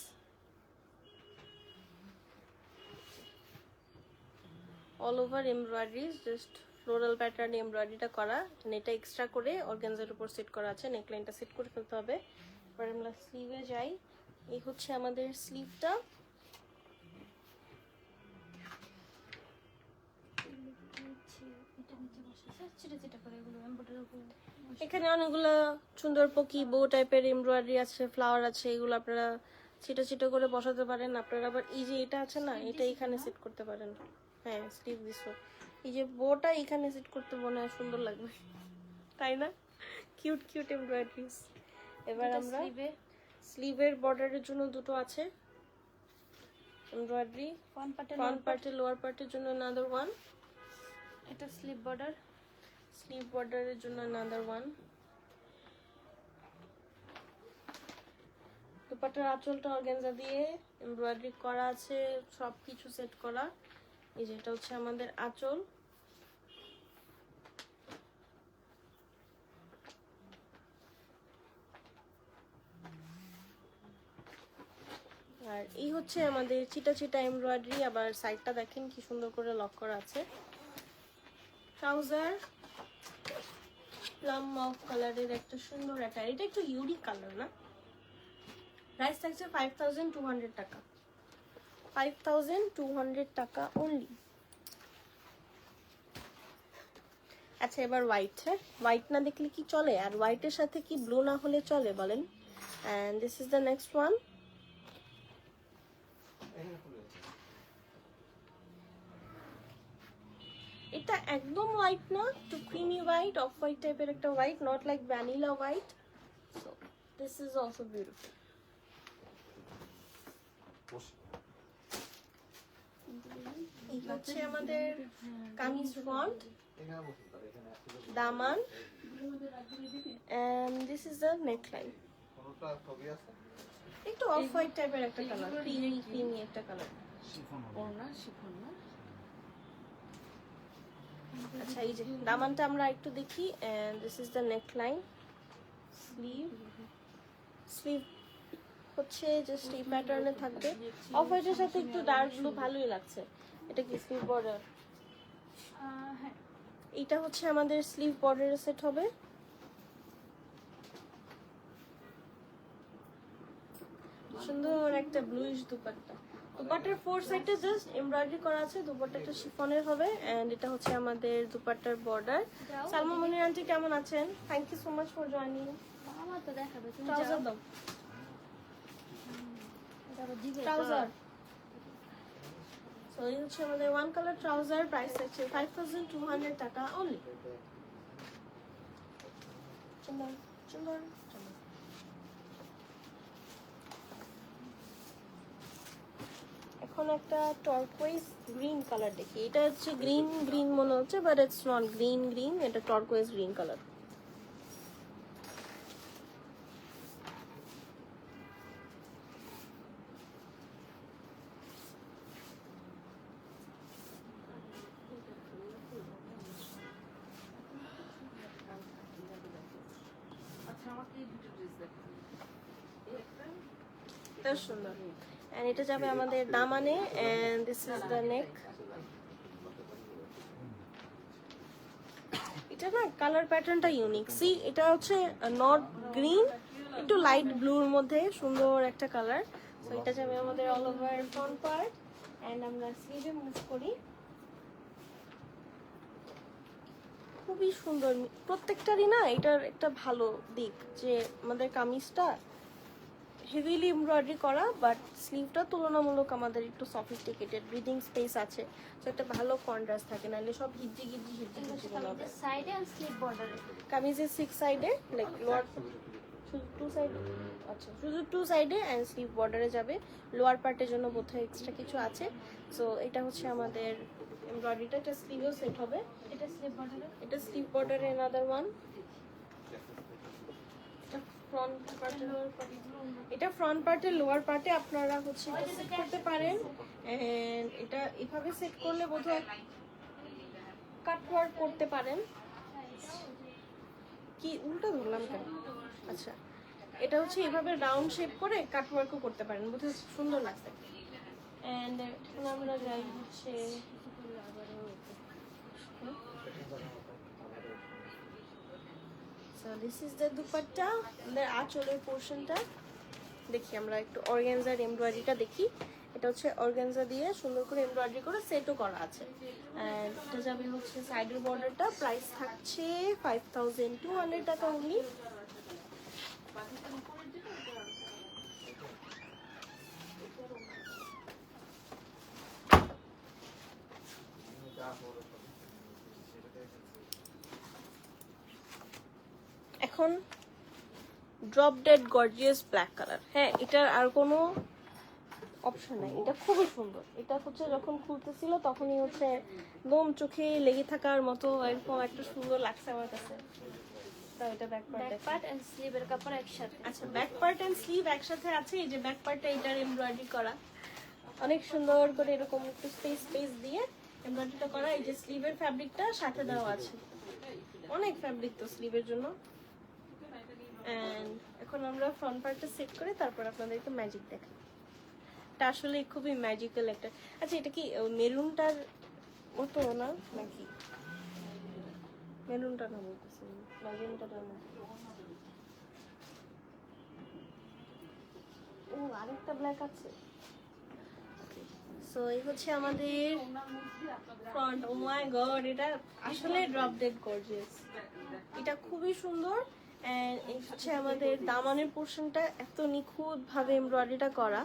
S1: All over embroidery, just floral pattern এমব্রয়ডারিটা করা। এটা এক্সট্রা করে অর্গানজার উপর সেট করা আছে, নেকলাইনটা সেট করে ফেলতে হবে। এবার আমরা স্লিভে যাই। এই হচ্ছে আমাদের স্লিভটা। এখানে অনেকগুলো সুন্দর পকি বো টাইপের এমব্রয়ডারি আছে, ফ্লাওয়ার আছে, এগুলো আপনারা ছিটা ছিটা করে বসাতে পারেন। আপনারা আবার এই যে এটা আছে না, এটা এখানে সেট করতে পারেন। হ্যাঁ, স্লিভ দিছো, এই যে বোটা এখানে সেট করতে মনে হয় সুন্দর লাগবে, তাই না? Cute cute embroideries. এবার আমরা স্লিভের বর্ডারের জন্য দুটো আছে এমব্রয়ডারি, ফ্রন্ট পার্টে লোয়ার পার্টের জন্য another one,
S2: এটা স্লিভ বর্ডার,
S1: স্লিভ বর্ডারের জন্য another one। দোপাট্টার আঁচলটা অর্গানজা দিয়ে এমব্রয়ডারি করা আছে, সবকিছু সেট করা। এই যে এটা হচ্ছে আমাদের আঁচল। আর এই হচ্ছে আমাদের চিটা চিটা এমব্রয়ডারি, আবার সাইডটা দেখেন কি সুন্দর করে লক করা আছে। ট্রাউজার প্লাম মফ কালারের একটা সুন্দর অ্যাটায়ার, এটা একটু ইউনিক কালার না? প্রাইস থাকছে 5200 টাকা, 5200 টাকা অনলি। আচ্ছা এবার হোয়াইট, হ্যাঁ হোয়াইট না দেখলে কি চলে? আর হোয়াইটের সাথে কি ব্লু না হলে চলে বলেন? And this is the next one. এটা একদম হোয়াইট না, একটু ক্রিমি হোয়াইট, অফ হোয়াইট টাইপের একটা white, not like vanilla white. So this is also beautiful. এই হচ্ছে আমাদের kameez front, Daman, and this is the neckline. একটু অফ হোয়াইট টাইপের একটা কালার, ক্রিমি একটা কালার। আচ্ছা এই যে দামানটা আমরা একটু দেখি, and this is the neckline. Sleeve হচ্ছে জাস্ট এই প্যাটার্নে থাকবে, অফ হোয়াইটের সাথে একটু ডার্ক ব্লু, ভালোই লাগছে। এটা কি স্লিভ বর্ডার?
S2: হ্যাঁ,
S1: এটা হচ্ছে আমাদের স্লিভ বর্ডারের সেট হবে। সুন্দর একটা ব্লুইশ দুপাট্টা, দুপাট্টার ফোর সাইডে জাস্ট এমব্রয়ডারি করা আছে। দুপাট্টাটা শিফনের হবে, এন্ড এটা হচ্ছে আমাদের দুপাট্টার বর্ডার। সালমা মনির আন্টি কেমন আছেন? Thank you so much for joining.
S2: আমার তো দেখাবে তুমি
S1: ট্রাউজার দাও, ট্রাউজার। সো এই হচ্ছে আমাদের ওয়ান কালার ট্রাউজার, প্রাইস আছে 5200 টাকা অনলি। সুন্দর সুন্দর। এখন একটা টর্কোয়েজ গ্রিন কালার দেখি। এটা হচ্ছে গ্রিন গ্রিন মনে হচ্ছে, but it's not green green, এটা টর্কোয়েজ গ্রিন কালার। এটা সুন্দর, এন্ড এটা যাবে আমাদের দামানে, and this is the neck. এটা না কালার প্যাটার্নটা ইউনিক। সি এটা হচ্ছে নট গ্রিন, একটু লাইট ব্লুর মধ্যে সুন্দর একটা কালার। সো এটা যাবে আমাদের all over front part, and আমরা স্লিভে মুভ করি। খুবই সুন্দর, প্রত্যেকটারই না এটার একটা ভালো দিক যে আমাদের কামিজটা হেভিলি এমব্রয়ডারি করা, বাট স্লিভটা তুলনামূলক আমাদের একটু সফিস্টিকেটেড, ব্রিদিং স্পেস আছে, তো একটা ভালো কন্ট্রাস্ট থাকে, নাহলে সব হিজি গিজি হিজি গিজি মনে হবে।
S2: সাইডে আর স্লিভ বর্ডারে
S1: কামিজের 6 সাইডে, লাইক লোয়ার শুধু 2 সাইডে, আচ্ছা শুধু 2 সাইডে এন্ড স্লিভ বর্ডারে যাবে। লোয়ার পার্টের জন্য বোধহয় এক্সট্রা কিছু আছে। সো এটা হচ্ছে আমাদের এমব্রয়ডারিটা, এটা স্লিভেও সেট হবে।
S2: এটা স্লিভ বর্ডারে,
S1: এটা স্লিভ বর্ডারে অ্যানাদার ওয়ান। এটা ফ্রন্ট পার্টের, এটা ফ্রন্ট পার্টের লোয়ার পার্টে আপনারা হচ্ছে এটা সেট করতে পারেন, এন্ড এটা এভাবে সেট করলে বোধহয় কাট ওয়ার্ক করতে পারেন। কি উল্টো ধরলাম কেন? আচ্ছা এটা হচ্ছে এভাবে রাউন্ড শেপ করে কাট ওয়ার্কও করতে পারেন, বোধহয় সুন্দর লাগছে। এন্ড এখন আমরা যাই হচ্ছে So this is the dupatta, আমাদের আঁচলের পোর্শনটা দেখি আমরা একটু অর্গানজার এমব্রয়ডারিটা দেখি। এটা হচ্ছে অর্গানজা দিয়ে সুন্দর করে এমব্রয়ডারি করে সেটও করা আছে, এন্ড এটা যাবে হচ্ছে সাইডের বর্ডারটা। প্রাইস থাকছে 5200 টাকা অনলি। এখন drop dead gorgeous black colour, হ্যাঁ এটার আর কোনো অপশন নাই, এটা খুবই সুন্দর। এটা হচ্ছে যখন খুলতেছিল তখনই হচ্ছে দম চোখে লেগে থাকার মতো এরকম একটা সুন্দর লাগছে আমার কাছে। তাও এটা back part
S2: back part and স্লিভের কাপড় একসাথে।
S1: আচ্ছা, ব্যাক পার্ট এন্ড স্লিভ একসাথে আছে। এই যে ব্যাক পার্টটা এটার এমব্রয়ডারি করা, অনেক সুন্দর করে এরকম একটু স্পেস স্পেস দিয়ে এমব্রয়ডারিটা করা। এই যে স্লিভের ফ্যাব্রিকটা সাথে দেওয়া আছে, অনেক ফ্যাব্রিক তো স্লিভের জন্য। এন্ড এখন আমরা ফ্রন্ট পার্টটা সেট করে তারপর আপনাদেরকে ম্যাজিক দেখাই। এটা আসলে খুবই ম্যাজিক্যাল একটা। আচ্ছা, এটা কি মেরুনটার মতো না নাকি? মেরুনটা না, বলতেছি ম্যাজেন্টাটার মতো। ও, আরেকটা ব্ল্যাক আছে। সো এই হচ্ছে আমাদের ফ্রন্ট। ও মাই গড, এটা আসলে ড্রপ ডেড গর্জিয়াস, এটা খুবই সুন্দর। এন্ড এই হচ্ছে আমাদের দামানের পোর্শনটা, এত নিখুঁত ভাবে এমব্রয়ডারিটা করা।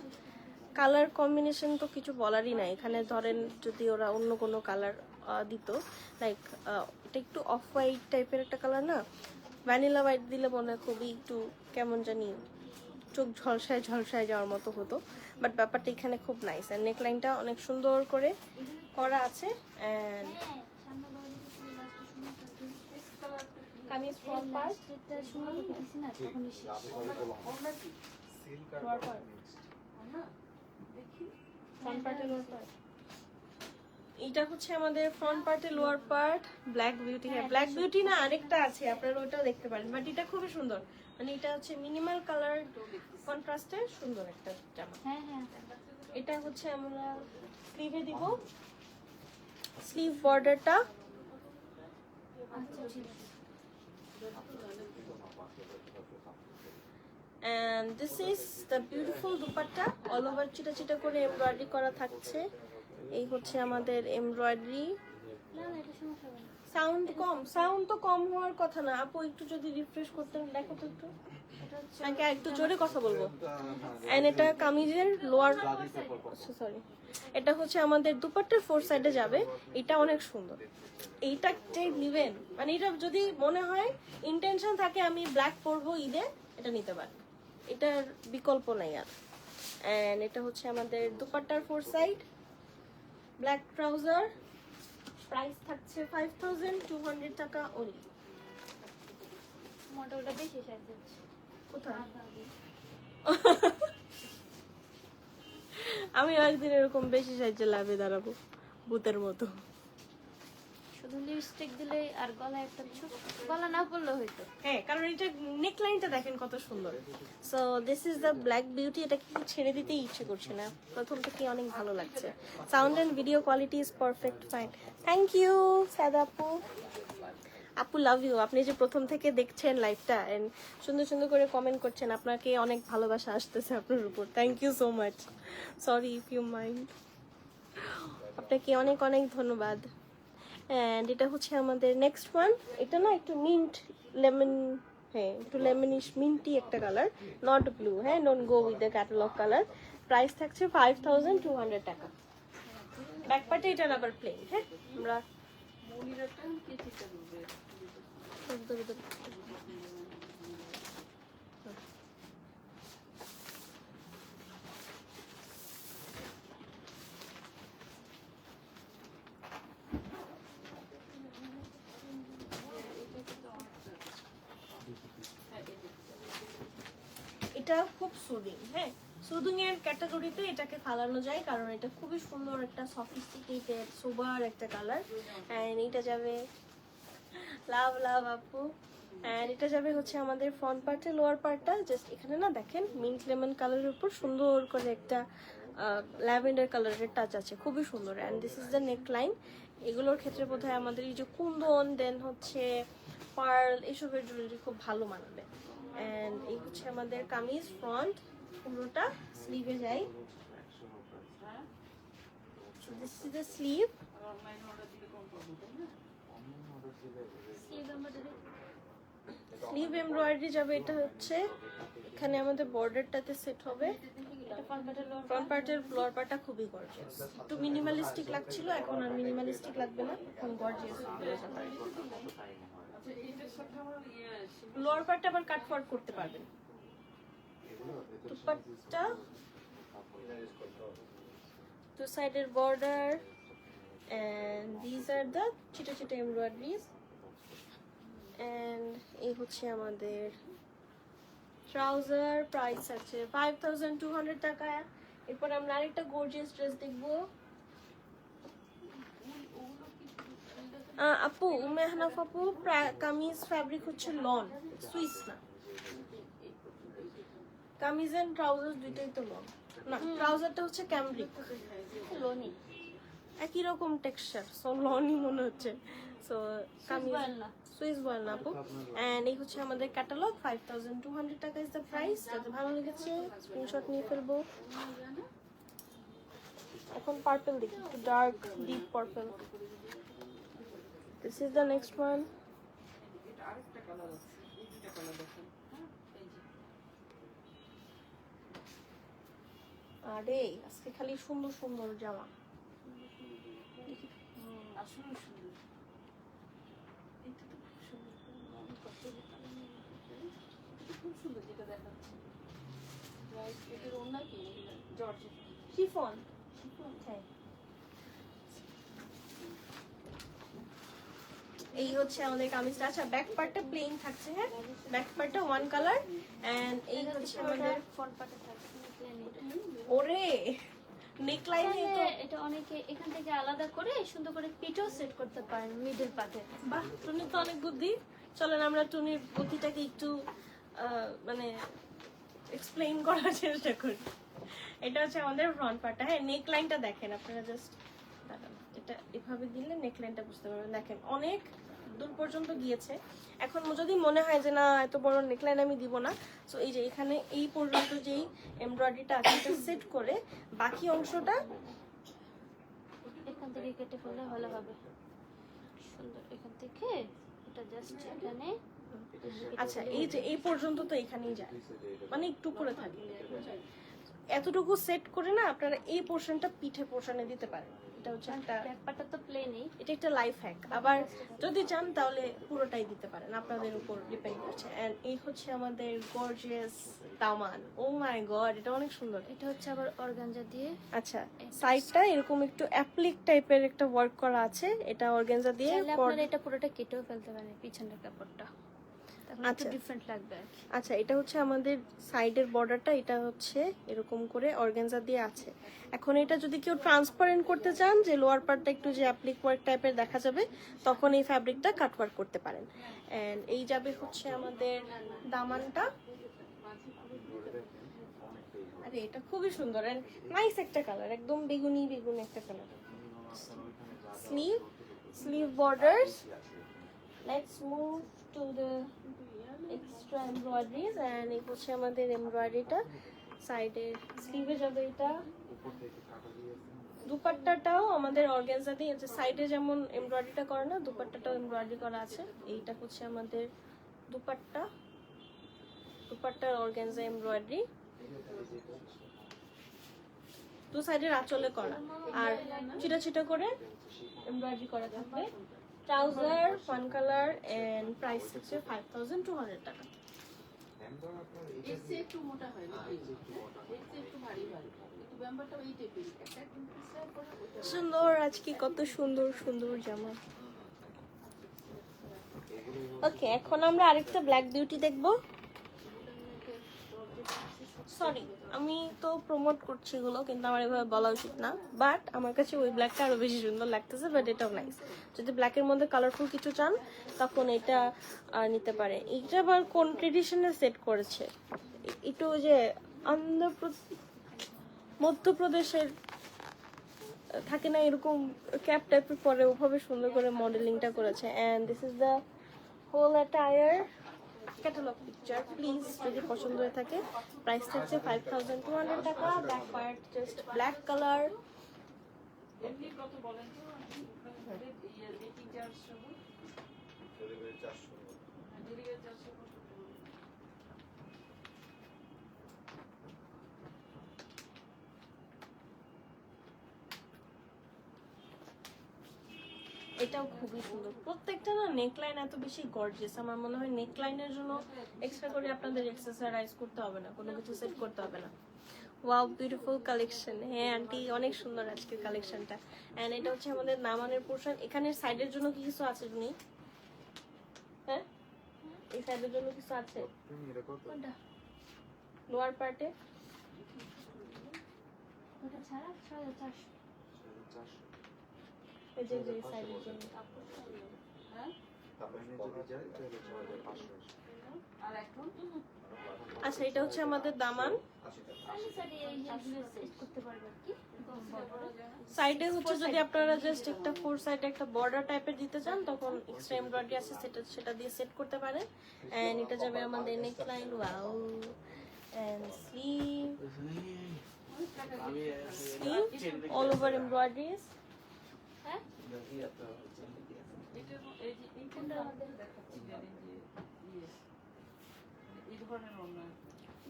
S1: কালার কম্বিনেশন তো কিছু বলারই নাই। এখানে ধরেন যদি ওরা অন্য কোনো কালার দিত, লাইক এটা একটু অফ হোয়াইট টাইপের একটা কালার না, ভ্যানিলা হোয়াইট দিলে মনে হয় খুবই একটু কেমন জানি চোখ ঝলসায় ঝলসায় যাওয়ার মতো হতো, বাট ব্যাপারটা এখানে খুব নাইস। আর নেকলাইনটা অনেক সুন্দর করে করা আছে। অ্যান্ড কামিজ ফ্রন্ট পার্ট,
S2: এটা সুন্দর করে দিছি না তখনই শেষ।
S1: ফ্রন্ট পার্টের লোয়ার পার্ট, এটা হচ্ছে আমাদের ফ্রন্ট পার্টের লোয়ার পার্ট। ব্ল্যাক বিউটি, হ্যাঁ ব্ল্যাক বিউটি না আরেকটা আছে, আপনারা ওটাও দেখতে পারেন, বাট এটা খুবই সুন্দর। মানে এটা হচ্ছে মিনিমাল কালার কন্ট্রাস্টের সুন্দর একটা জামা।
S2: হ্যাঁ হ্যাঁ
S1: এটা হচ্ছে আমরা স্লিভে দিব, স্লিভ বর্ডারটা।
S2: আচ্ছা ঠিক আছে।
S1: And this is the beautiful dupatta, all over চিটা চিটা করে এমব্রয়ডারি করা থাকছে। এই হচ্ছে আমাদের এমব্রয়ডারি।
S2: না না এটা সমস্যা হবে না।
S1: সাউন্ড কম, সাউন্ড তো কম হওয়ার কথা না আপু, একটু যদি রিফ্রেশ করতেন। দেখো তো একটু, নাকি একটু জোরে কথা বলবো। এন্ড এটা কামিজের লোয়ার, সরি, এটা হচ্ছে আমাদের দুপাট্টার ফোর সাইডে যাবে। এটা অনেক সুন্দর, এইটাই নিবেন। মানে এটা যদি মনে হয় ইন্টেনশন থাকে আমি ব্ল্যাক পরবো ঈদে, এটা নিতে পারেন, এটার বিকল্প নাই আর। এন্ড এটা হচ্ছে আমাদের দুপাট্টার four side, black trouser. Price থাকছে 5200 টাকা অনলি।
S2: মডেলটা বেশি সাইজ হচ্ছে।
S1: কোথায়? আমি একদিন এরকম বেশি সাইজে লাভে দাঁড়াবো ভূতের মতো।
S2: শুধু লিপস্টিক দিলে আর গলায় একটা ছোট গলা না পড়লে হইতো।
S1: হ্যাঁ, কারণ এটা নেকলাইনটা দেখেন কত সুন্দর। So this is the black beauty. এটা কিন্তু ছেড়ে দিতেই ইচ্ছে করছে না, প্রথম থেকে অনেক ভালো লাগছে। Sound and video quality is perfect, fine. Thank you সাদা আপু। আপু লাভ ইউ, আপনি যে প্রথম থেকে দেখছেন লাইভটা এন্ড সুন্দর সুন্দর করে কমেন্ট করছেন, আপনাকে অনেক ভালোবাসা আসতেছে আপনার উপর। Thank you so much, sorry if you mind. আপনাকে অনেক অনেক ধন্যবাদ। অ্যান্ড এটা হচ্ছে আমাদের নেক্সট ওয়ান। এটা না একটু মিন্ট লেমন, হ্যাঁ একটু লেমনিশ মিন্টি একটা কালার, নট ব্লু। হ্যাঁ, don't go with the catalogue colour. Price থাকছে 5200 টাকা। ব্যাক পার্টে এটার আবার প্লেন। হ্যাঁ, আমরা এটা খুব সুদিং। হ্যাঁ, সুদিং এর ক্যাটাগরিতে এটাকে ফালানো যায়, কারণ এটা খুবই সুন্দর একটা সফিস্টিকেটেড সোবার একটা কালার। এন্ড এটা যাবে, লাভ লাভ আপু। এন্ড এটা যাবে হচ্ছে আমাদের ফ্রন্ট পার্টের লোয়ার পার্টটা। জাস্ট এখানে না দেখেন মিন্ট লেমন কালারের উপর সুন্দর করে একটা ল্যাভেন্ডার কালারের টাচ আছে, খুবই সুন্দর। And this is the neckline. এগুলোর ক্ষেত্রে বোধহয় আমাদের এই যে কুন্দন, দেন হচ্ছে পার্ল, এসবের জুয়েলারি খুব ভালো মানাবে। এন্ড এই হচ্ছে আমাদের কামিজ ফ্রন্ট পুরোটা। স্লিভে যাই, this is the sleeve. Sleeve embroidery যাবে। এটা হচ্ছে এখানে আমাদের বর্ডারটাতে সেট হবে। ফ্রন্ট পার্টের লোয়ার পার্টটা খুবই গর্জিয়াস, একটু মিনিমালিস্টিক লাগছিল, এখন আর মিনিমালিস্টিক লাগবে না, এখন গর্জিয়াস হয়ে যাবে। লোয়ার পার্টটা আবার কাট ফট করতে পারবেন। Dupatta, two sided border, and these are the chita chita embroideries. And এই হচ্ছে আমাদের ট্রাউজার, প্রাইস আছে 5200 টাকা। এরপর আমরা আরেকটা গর্জিয়াস ড্রেস দেখবো। আপু মেহনাফ আপু, কামিজ ফ্যাব্রিক হচ্ছে লন, সুইস না। কামিজ এন্ড ট্রাউজার দুইটাই তো লন না, ট্রাউজারটা হচ্ছে ক্যামব্রিক,
S2: লোনি
S1: একই রকম টেক্সচার, সো লনই মনে হচ্ছে। সো কামিজ সুইস বয়েল না আপু। এন্ড এই হচ্ছে আমাদের ক্যাটালগ, 5200 টাকা ইজ দ্য প্রাইস। যাতে ভালো লেগেছে স্ক্রিনশট নিয়ে ফেলবো। এখন পার্পল দেখি, একটু dark deep purple. This is the next one. আরে আজকে খালি সুন্দর সুন্দর জামা। শিফন, হ্যাঁ। এই হচ্ছে আমাদের কামিজটা। আচ্ছা ব্যাক পার্টটা প্লেন থাকছে, হ্যাঁ ব্যাক পার্টটা ওয়ান কালার। এন্ড এই হচ্ছে আমাদের
S2: ফ্রন্ট পার্টে থাকছে
S1: ওরে নেকলাইনে তো
S2: এটা অনেকে এখান থেকে আলাদা করে সুন্দর করে পিঠও সেট করতে পারেন মিডল পার্টে।
S1: বাহ, টুনির তো অনেক বুদ্ধি। চলেন আমরা টুনির বুদ্ধিটাকে একটু মানে এক্সপ্লেইন করার চেষ্টা করি। এটা হচ্ছে আমাদের ফ্রন্ট পার্টটা, হ্যাঁ নেক লাইনটা দেখেন আপনারা, জাস্ট এটা এভাবে দিলে নেক লাইনটা বুঝতে পারবেন। দেখেন অনেক দূর পর্যন্ত গিয়েছে। এখন যদি মনে হয় যে না এত বড় নেকলাইন আমি দিব না, সো এই যে এখানে এই পর্যন্ত যেই এমব্রয়ডারিটা আছে এটা সেট করে বাকি অংশটা
S2: এখান থেকে কেটে ফেললে ভালো হবে, সুন্দর। এখান থেকে এটা জাস্ট এখানে,
S1: আচ্ছা এই যে এই পর্যন্ত তো এখানেই যায়, মানে একটু করে থাকে, এতটুকু সেট করে না আপনারা এই পোর্শনটা পিঠে পোর্শনে দিতে পারেন। এটা হচ্ছে একটা
S2: ব্যাপারটা তো প্লেনই,
S1: এটা একটা লাইফ হ্যাক। আবার যদি চান তাহলে পুরোটাই দিতে পারেন, আপনাদের উপর ডিপেন্ড করছে। এন্ড এই হচ্ছে আমাদের গর্জিয়াস দামান। ও মাই গড, এটা অনেক সুন্দর।
S2: এটা হচ্ছে আবার অর্গানজা দিয়ে।
S1: আচ্ছা সাইডটা এরকম একটু অ্যাপ্লিক টাইপের একটা ওয়ার্ক করা আছে, এটা অর্গানজা দিয়ে।
S2: চাইলে আপনারা এটা পুরোটা কেটেও ফেলতে পারেন পিছনের কাপড়টা, তখন একটু
S1: আচ্ছা।
S2: ডিফারেন্ট লাগবে আর কি।
S1: আচ্ছা এটা হচ্ছে আমাদের সাইডের বর্ডারটা, এটা হচ্ছে এরকম করে অর্গানজা দিয়ে আছে। এখন এটা যদি কেউ ট্রান্সপারেন্ট করতে চান, যে লোয়ার পার্টটা একটু যে অ্যাপ্লিক ওয়ার্ক টাইপের দেখা যাবে, তখন এই ফ্যাব্রিকটা কাট ওয়ার্ক করতে পারেন। এন্ড এই যাবে হচ্ছে আমাদের দামানটা। আরে এটা খুবই সুন্দর এন্ড নাইস একটা কালার, একদম বেগুনি বেগুনি একটা কালার। Sleeve borders. Let's move to the extra embroideries. And এই হচ্ছে আমাদের এমব্রয়ডারিটা, সাইডে স্লিভে যাবে এটা। দুপাট্টাটাও আমাদের অর্গানজা দিয়ে, সাইডে যেমন এমব্রয়ডারিটা করে না, দুপাট্টাটাও এমব্রয়ডারি করা আছে। এইটা হচ্ছে আমাদের দুপাট্টা, দুপাট্টার অর্গানজা এমব্রয়ডারি, দু সাইডের আঁচলে করা, আর ছিটা ছিটা করে এমব্রয়ডারি করা থাকবে। Trouser fun colour and price হচ্ছে 5200 টাকা। সুন্দর, আজকে কত সুন্দর সুন্দর জামা। ওকে এখন আমরা আরেকটা ব্ল্যাক বিউটি দেখবো। সরি আমি তো প্রমোট করছি এগুলো, কিন্তু আমার এভাবে বলা উচিত না, বাট আমার কাছে ওই ব্ল্যাকটা আরো বেশি সুন্দর লাগতেছে। বাট এটাও নাইস, যদি ব্ল্যাকের মধ্যে কালারফুল কিছু চান তখন এটা নিতে পারে। এটা আবার কোন ট্রেডিশনে সেট করেছে, একটু যে মধ্যপ্রদেশের থাকে না এরকম ক্যাপ টাইপের পরে, ওভাবে সুন্দর করে মডেলিংটা করেছে। And this is the whole attire. Catalogue picture please যদি পছন্দ হয়ে থাকে। প্রাইস থাকছে 5200 টাকা। Black part just black colour. এটাও খুবই সুন্দর, প্রত্যেকটা না নেকলাইন এত বেশি গর্জিয়াস। আমার মনে হয় নেকলাইনের জন্য এক্সট্রা করে আপনাদের এক্সেসরাইজ করতে হবে না, কোনো কিছু সেট করতে হবে না। Wow beautiful collection. হ্যাঁ আন্টি অনেক সুন্দর আজকের কালেকশনটা। এন্ড এটা হচ্ছে আমাদের নামানের পোর্শন। এখানে সাইডের জন্য কি কিছু আছে শুনি? হ্যাঁ এই সাইডের জন্য কিছু আছে
S2: কোনটা
S1: লোয়ার পার্টে?
S2: ওটা ছাড়া 6400
S1: এই যে এই সাইডের জন্য। আচ্ছা, এটা হচ্ছে আমাদের দামান। সাইডে হচ্ছে যদি আপনারা জাস্ট একটা ফোর সাইডে একটা বর্ডার টাইপের দিতে চান তখন এক্সট্রা এমব্রয়ডারি আছে, সেটা দিয়ে সেট করতে পারেন। এন্ড এটা যাবে আমাদের neckline, wow, and sleeve all over embroideries.
S2: হ্যাঁ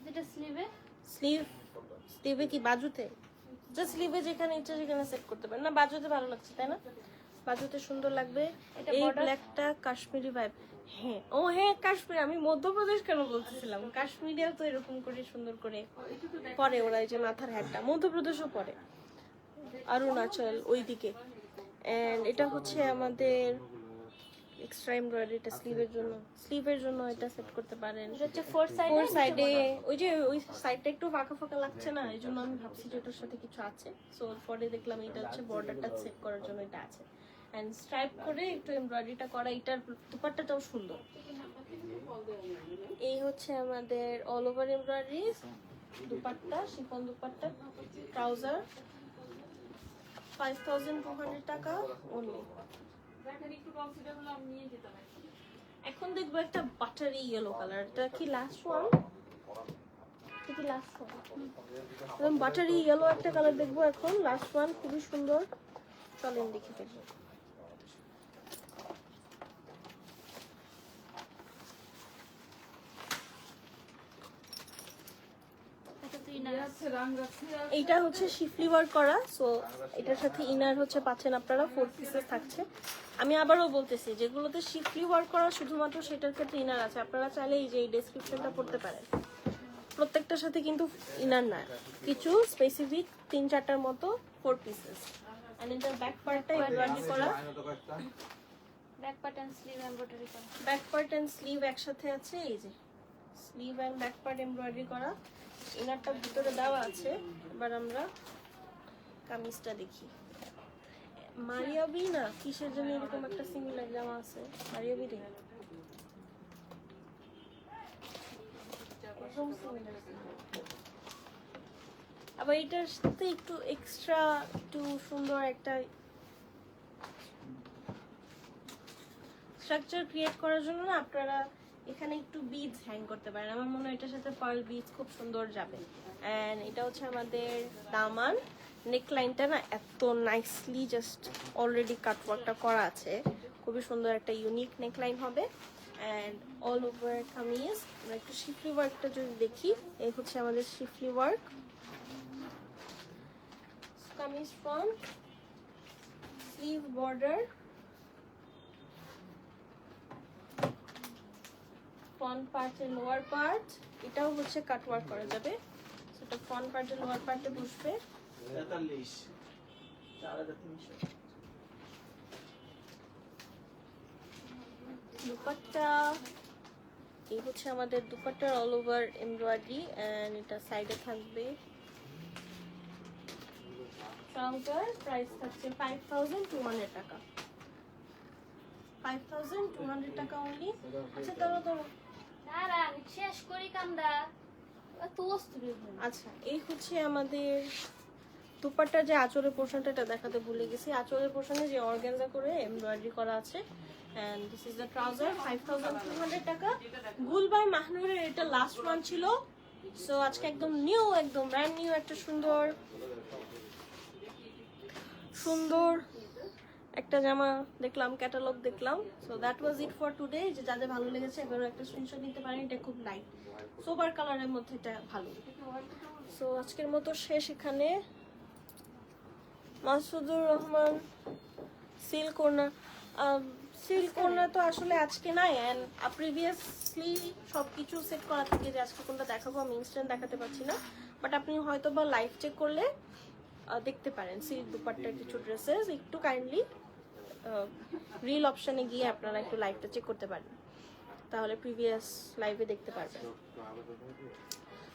S2: যেটা
S1: স্লিভে কি বাজুতে? জাস্ট স্লিভে যেখানে ইচ্ছা সেখানে সেট করতে পারেন। না বাজুতে ভালো লাগছে তাই না? বাজুতে সুন্দর লাগবে। এই ব্ল্যাকটা কাশ্মীরি ভাইব। হ্যাঁ, ও হ্যাঁ কাশ্মীর, আমি মধ্যপ্রদেশ কেন বলতেছিলাম, কাশ্মীরিও তো এরকম করে সুন্দর করে পরে ওরা, এই যে মাথার হ্যাটটা মধ্যপ্রদেশও পরে, অরুণাচল ওইদিকে। এন্ড এটা হচ্ছে আমাদের এক্সট্রা এমব্রয়ডারিটা স্লিভের জন্য এটা সেট করতে পারেন।
S2: এটা হচ্ছে ফোর
S1: সাইডে ওই যে ওই সাইডটা একটু ফাঁকা ফাঁকা লাগছে না, এই জন্য আমি ভাবছি যে এটার সাথে কিছু আছে। সো পরে দেখলাম এটা হচ্ছে বর্ডারটা সেট করার জন্য এটা আছে। এন্ড স্ট্রাইপ করে একটু এমব্রয়ডারিটা করা, এটার দুপাট্টাটাও সুন্দর। এই হচ্ছে আমাদের all over embroidery dupatta, chiffon dupatta, trouser 5200 টাকা অনলি। এখন দেখবো একটা বাটারি ইয়েলো কালার, এটা কি লাস্ট ওয়ান? একদম বাটারি ইয়েলো একটা কালার দেখবো এখন, লাস্ট ওয়ান, খুবই সুন্দর। চলেন দেখে ফেলবো। এইটা হচ্ছে শিফলি ওয়ার্ক করা, সো এটার সাথে ইনার হচ্ছে পাচ্ছেন আপনারা 4 পিসেস থাকছে। আমি আবারও বলতেছি, যেগুলোতে শিফলি ওয়ার্ক করা শুধুমাত্র সেটার ক্ষেত্রে ইনার আছে, আপনারা চাইলে এই যে এই ডেসক্রিপশনটা পড়তে পারেন। প্রত্যেকটার সাথে কিন্তু ইনার না, কিছু স্পেসিফিক 3-4টার মতো 4 পিসেস। এন্ড এটার ব্যাক পার্টটা এমব্রয়ডারি করা,
S2: back part and sleeve embroidery করা,
S1: ব্যাক পার্ট এন্ড স্লিভ একসাথে আছে। এই যে sleeve and back part embroidery করা, ইনারটা ভিতরে দেওয়া আছে। এবার আমরা কামিজটা দেখি। মারিয়াবি না কিসের জন্য এরকম একটা সিমিলার জামা আছে, মারিয়াবি রে আবার এটার সাথে একটু এক্সট্রা একটু সুন্দর একটা স্ট্রাকচার ক্রিয়েট করার জন্য না আপনারা এখানে একটু বিডস হ্যাং করতে পারেন। আমার মনে হয় এটার সাথে পার্ল বিডস খুব সুন্দর যাবে। এন্ড এটা হচ্ছে আমাদের দামান। নেকলাইনটা না এত নাইসলি জাস্ট অলরেডি কাটওয়ার্কটা করা আছে, খুবই সুন্দর একটা ইউনিক নেকলাইন হবে। And all over kameez. আমরা একটু শিফলি ওয়ার্কটা যদি দেখি, এই হচ্ছে আমাদের schiffli work. Kameez front, sleeve border, front পার্টের লোয়ার পার্ট, এটাও হচ্ছে কাটওয়ার্ক করা যাবে। সেটা ফ্রন্ট পার্টের লোয়ার পার্টে বসবে। দুপাট্টা, এই হচ্ছে আমাদের দুপাট্টার অল ওভার এমব্রয়ডারি এন্ড এটা সাইডে থাকবে। ট্রাউজার প্রাইস থাকছে 5200 টাকা, 5200 টাকা অনলি। আচ্ছা ধরো
S2: না আমি শেষ করি কামটা তো অস্থির।
S1: আচ্ছা, এই হচ্ছে আমাদের দুপাট্টার যে আঁচলের পোর্শনটা, এটা দেখাতে ভুলে গেছি। আঁচলের পোর্শনে যে অর্গানজা করে এমব্রয়ডারি করা আছে। And this is the trouser, 5200 টাকা। গুল বাই মাহনুরের এটা লাস্ট ওয়ান ছিল। সো আজকে একদম নিউ, একদম ব্র্যান্ড নিউ একটা সুন্দর একটা জামা দেখলাম, ক্যাটালগ দেখলাম। So that was it for today. যে যাদের ভালো লেগেছে এবারে একটা স্ক্রিনশট নিতে পারেন। এটা খুব লাইট সোবার কালারের মধ্যে, এটা ভালো। সো আজকের মতো শেষ এখানে। মাসুদুর রহমান সিল্ক কর্নার তো আসলে আজকে নাই, এন্ড প্রিভিয়াসলি সবকিছু সেট করা থাকে যে আজকে কোনটা দেখাবো, আমি ইনস্ট্যান্ট দেখাতে পারছি না। বাট আপনি হয়তো বা লাইভ চেক করলে দেখতে পারেন সিল্ক দুপাট্টার কিছু ড্রেসেস। একটু কাইন্ডলি রিল অপশনে গিয়ে আপনারা একটু লাইভটা চেক করতে পারেন। তাহলে প্রিভিয়াস লাইভে দেখতে পারবেন।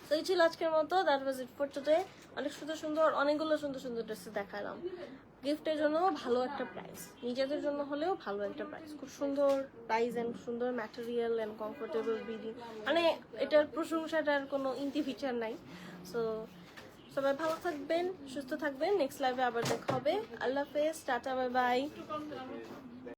S1: তো এই ছিল আজকের মতো, that was it for today. অনেক সুন্দর সুন্দর অনেকগুলো সুন্দর সুন্দর ড্রেস দেখালাম। গিফটের জন্য ভালো একটা প্রাইস, নিজেদের জন্য হলেও ভালো একটা প্রাইস, খুব সুন্দর প্রাইস অ্যান্ড সুন্দর ম্যাটেরিয়াল অ্যান্ড কমফোর্টেবল বিডি, মানে এটার প্রশংসাটার কোনো ইন্টি ফিচার নাই। সো সবাই ভালো থাকবেন, সুস্থ থাকবেন, নেক্সট লাইভে আবার দেখা হবে। আল্লাহ হাফেজ, টাটা, বাই বাই।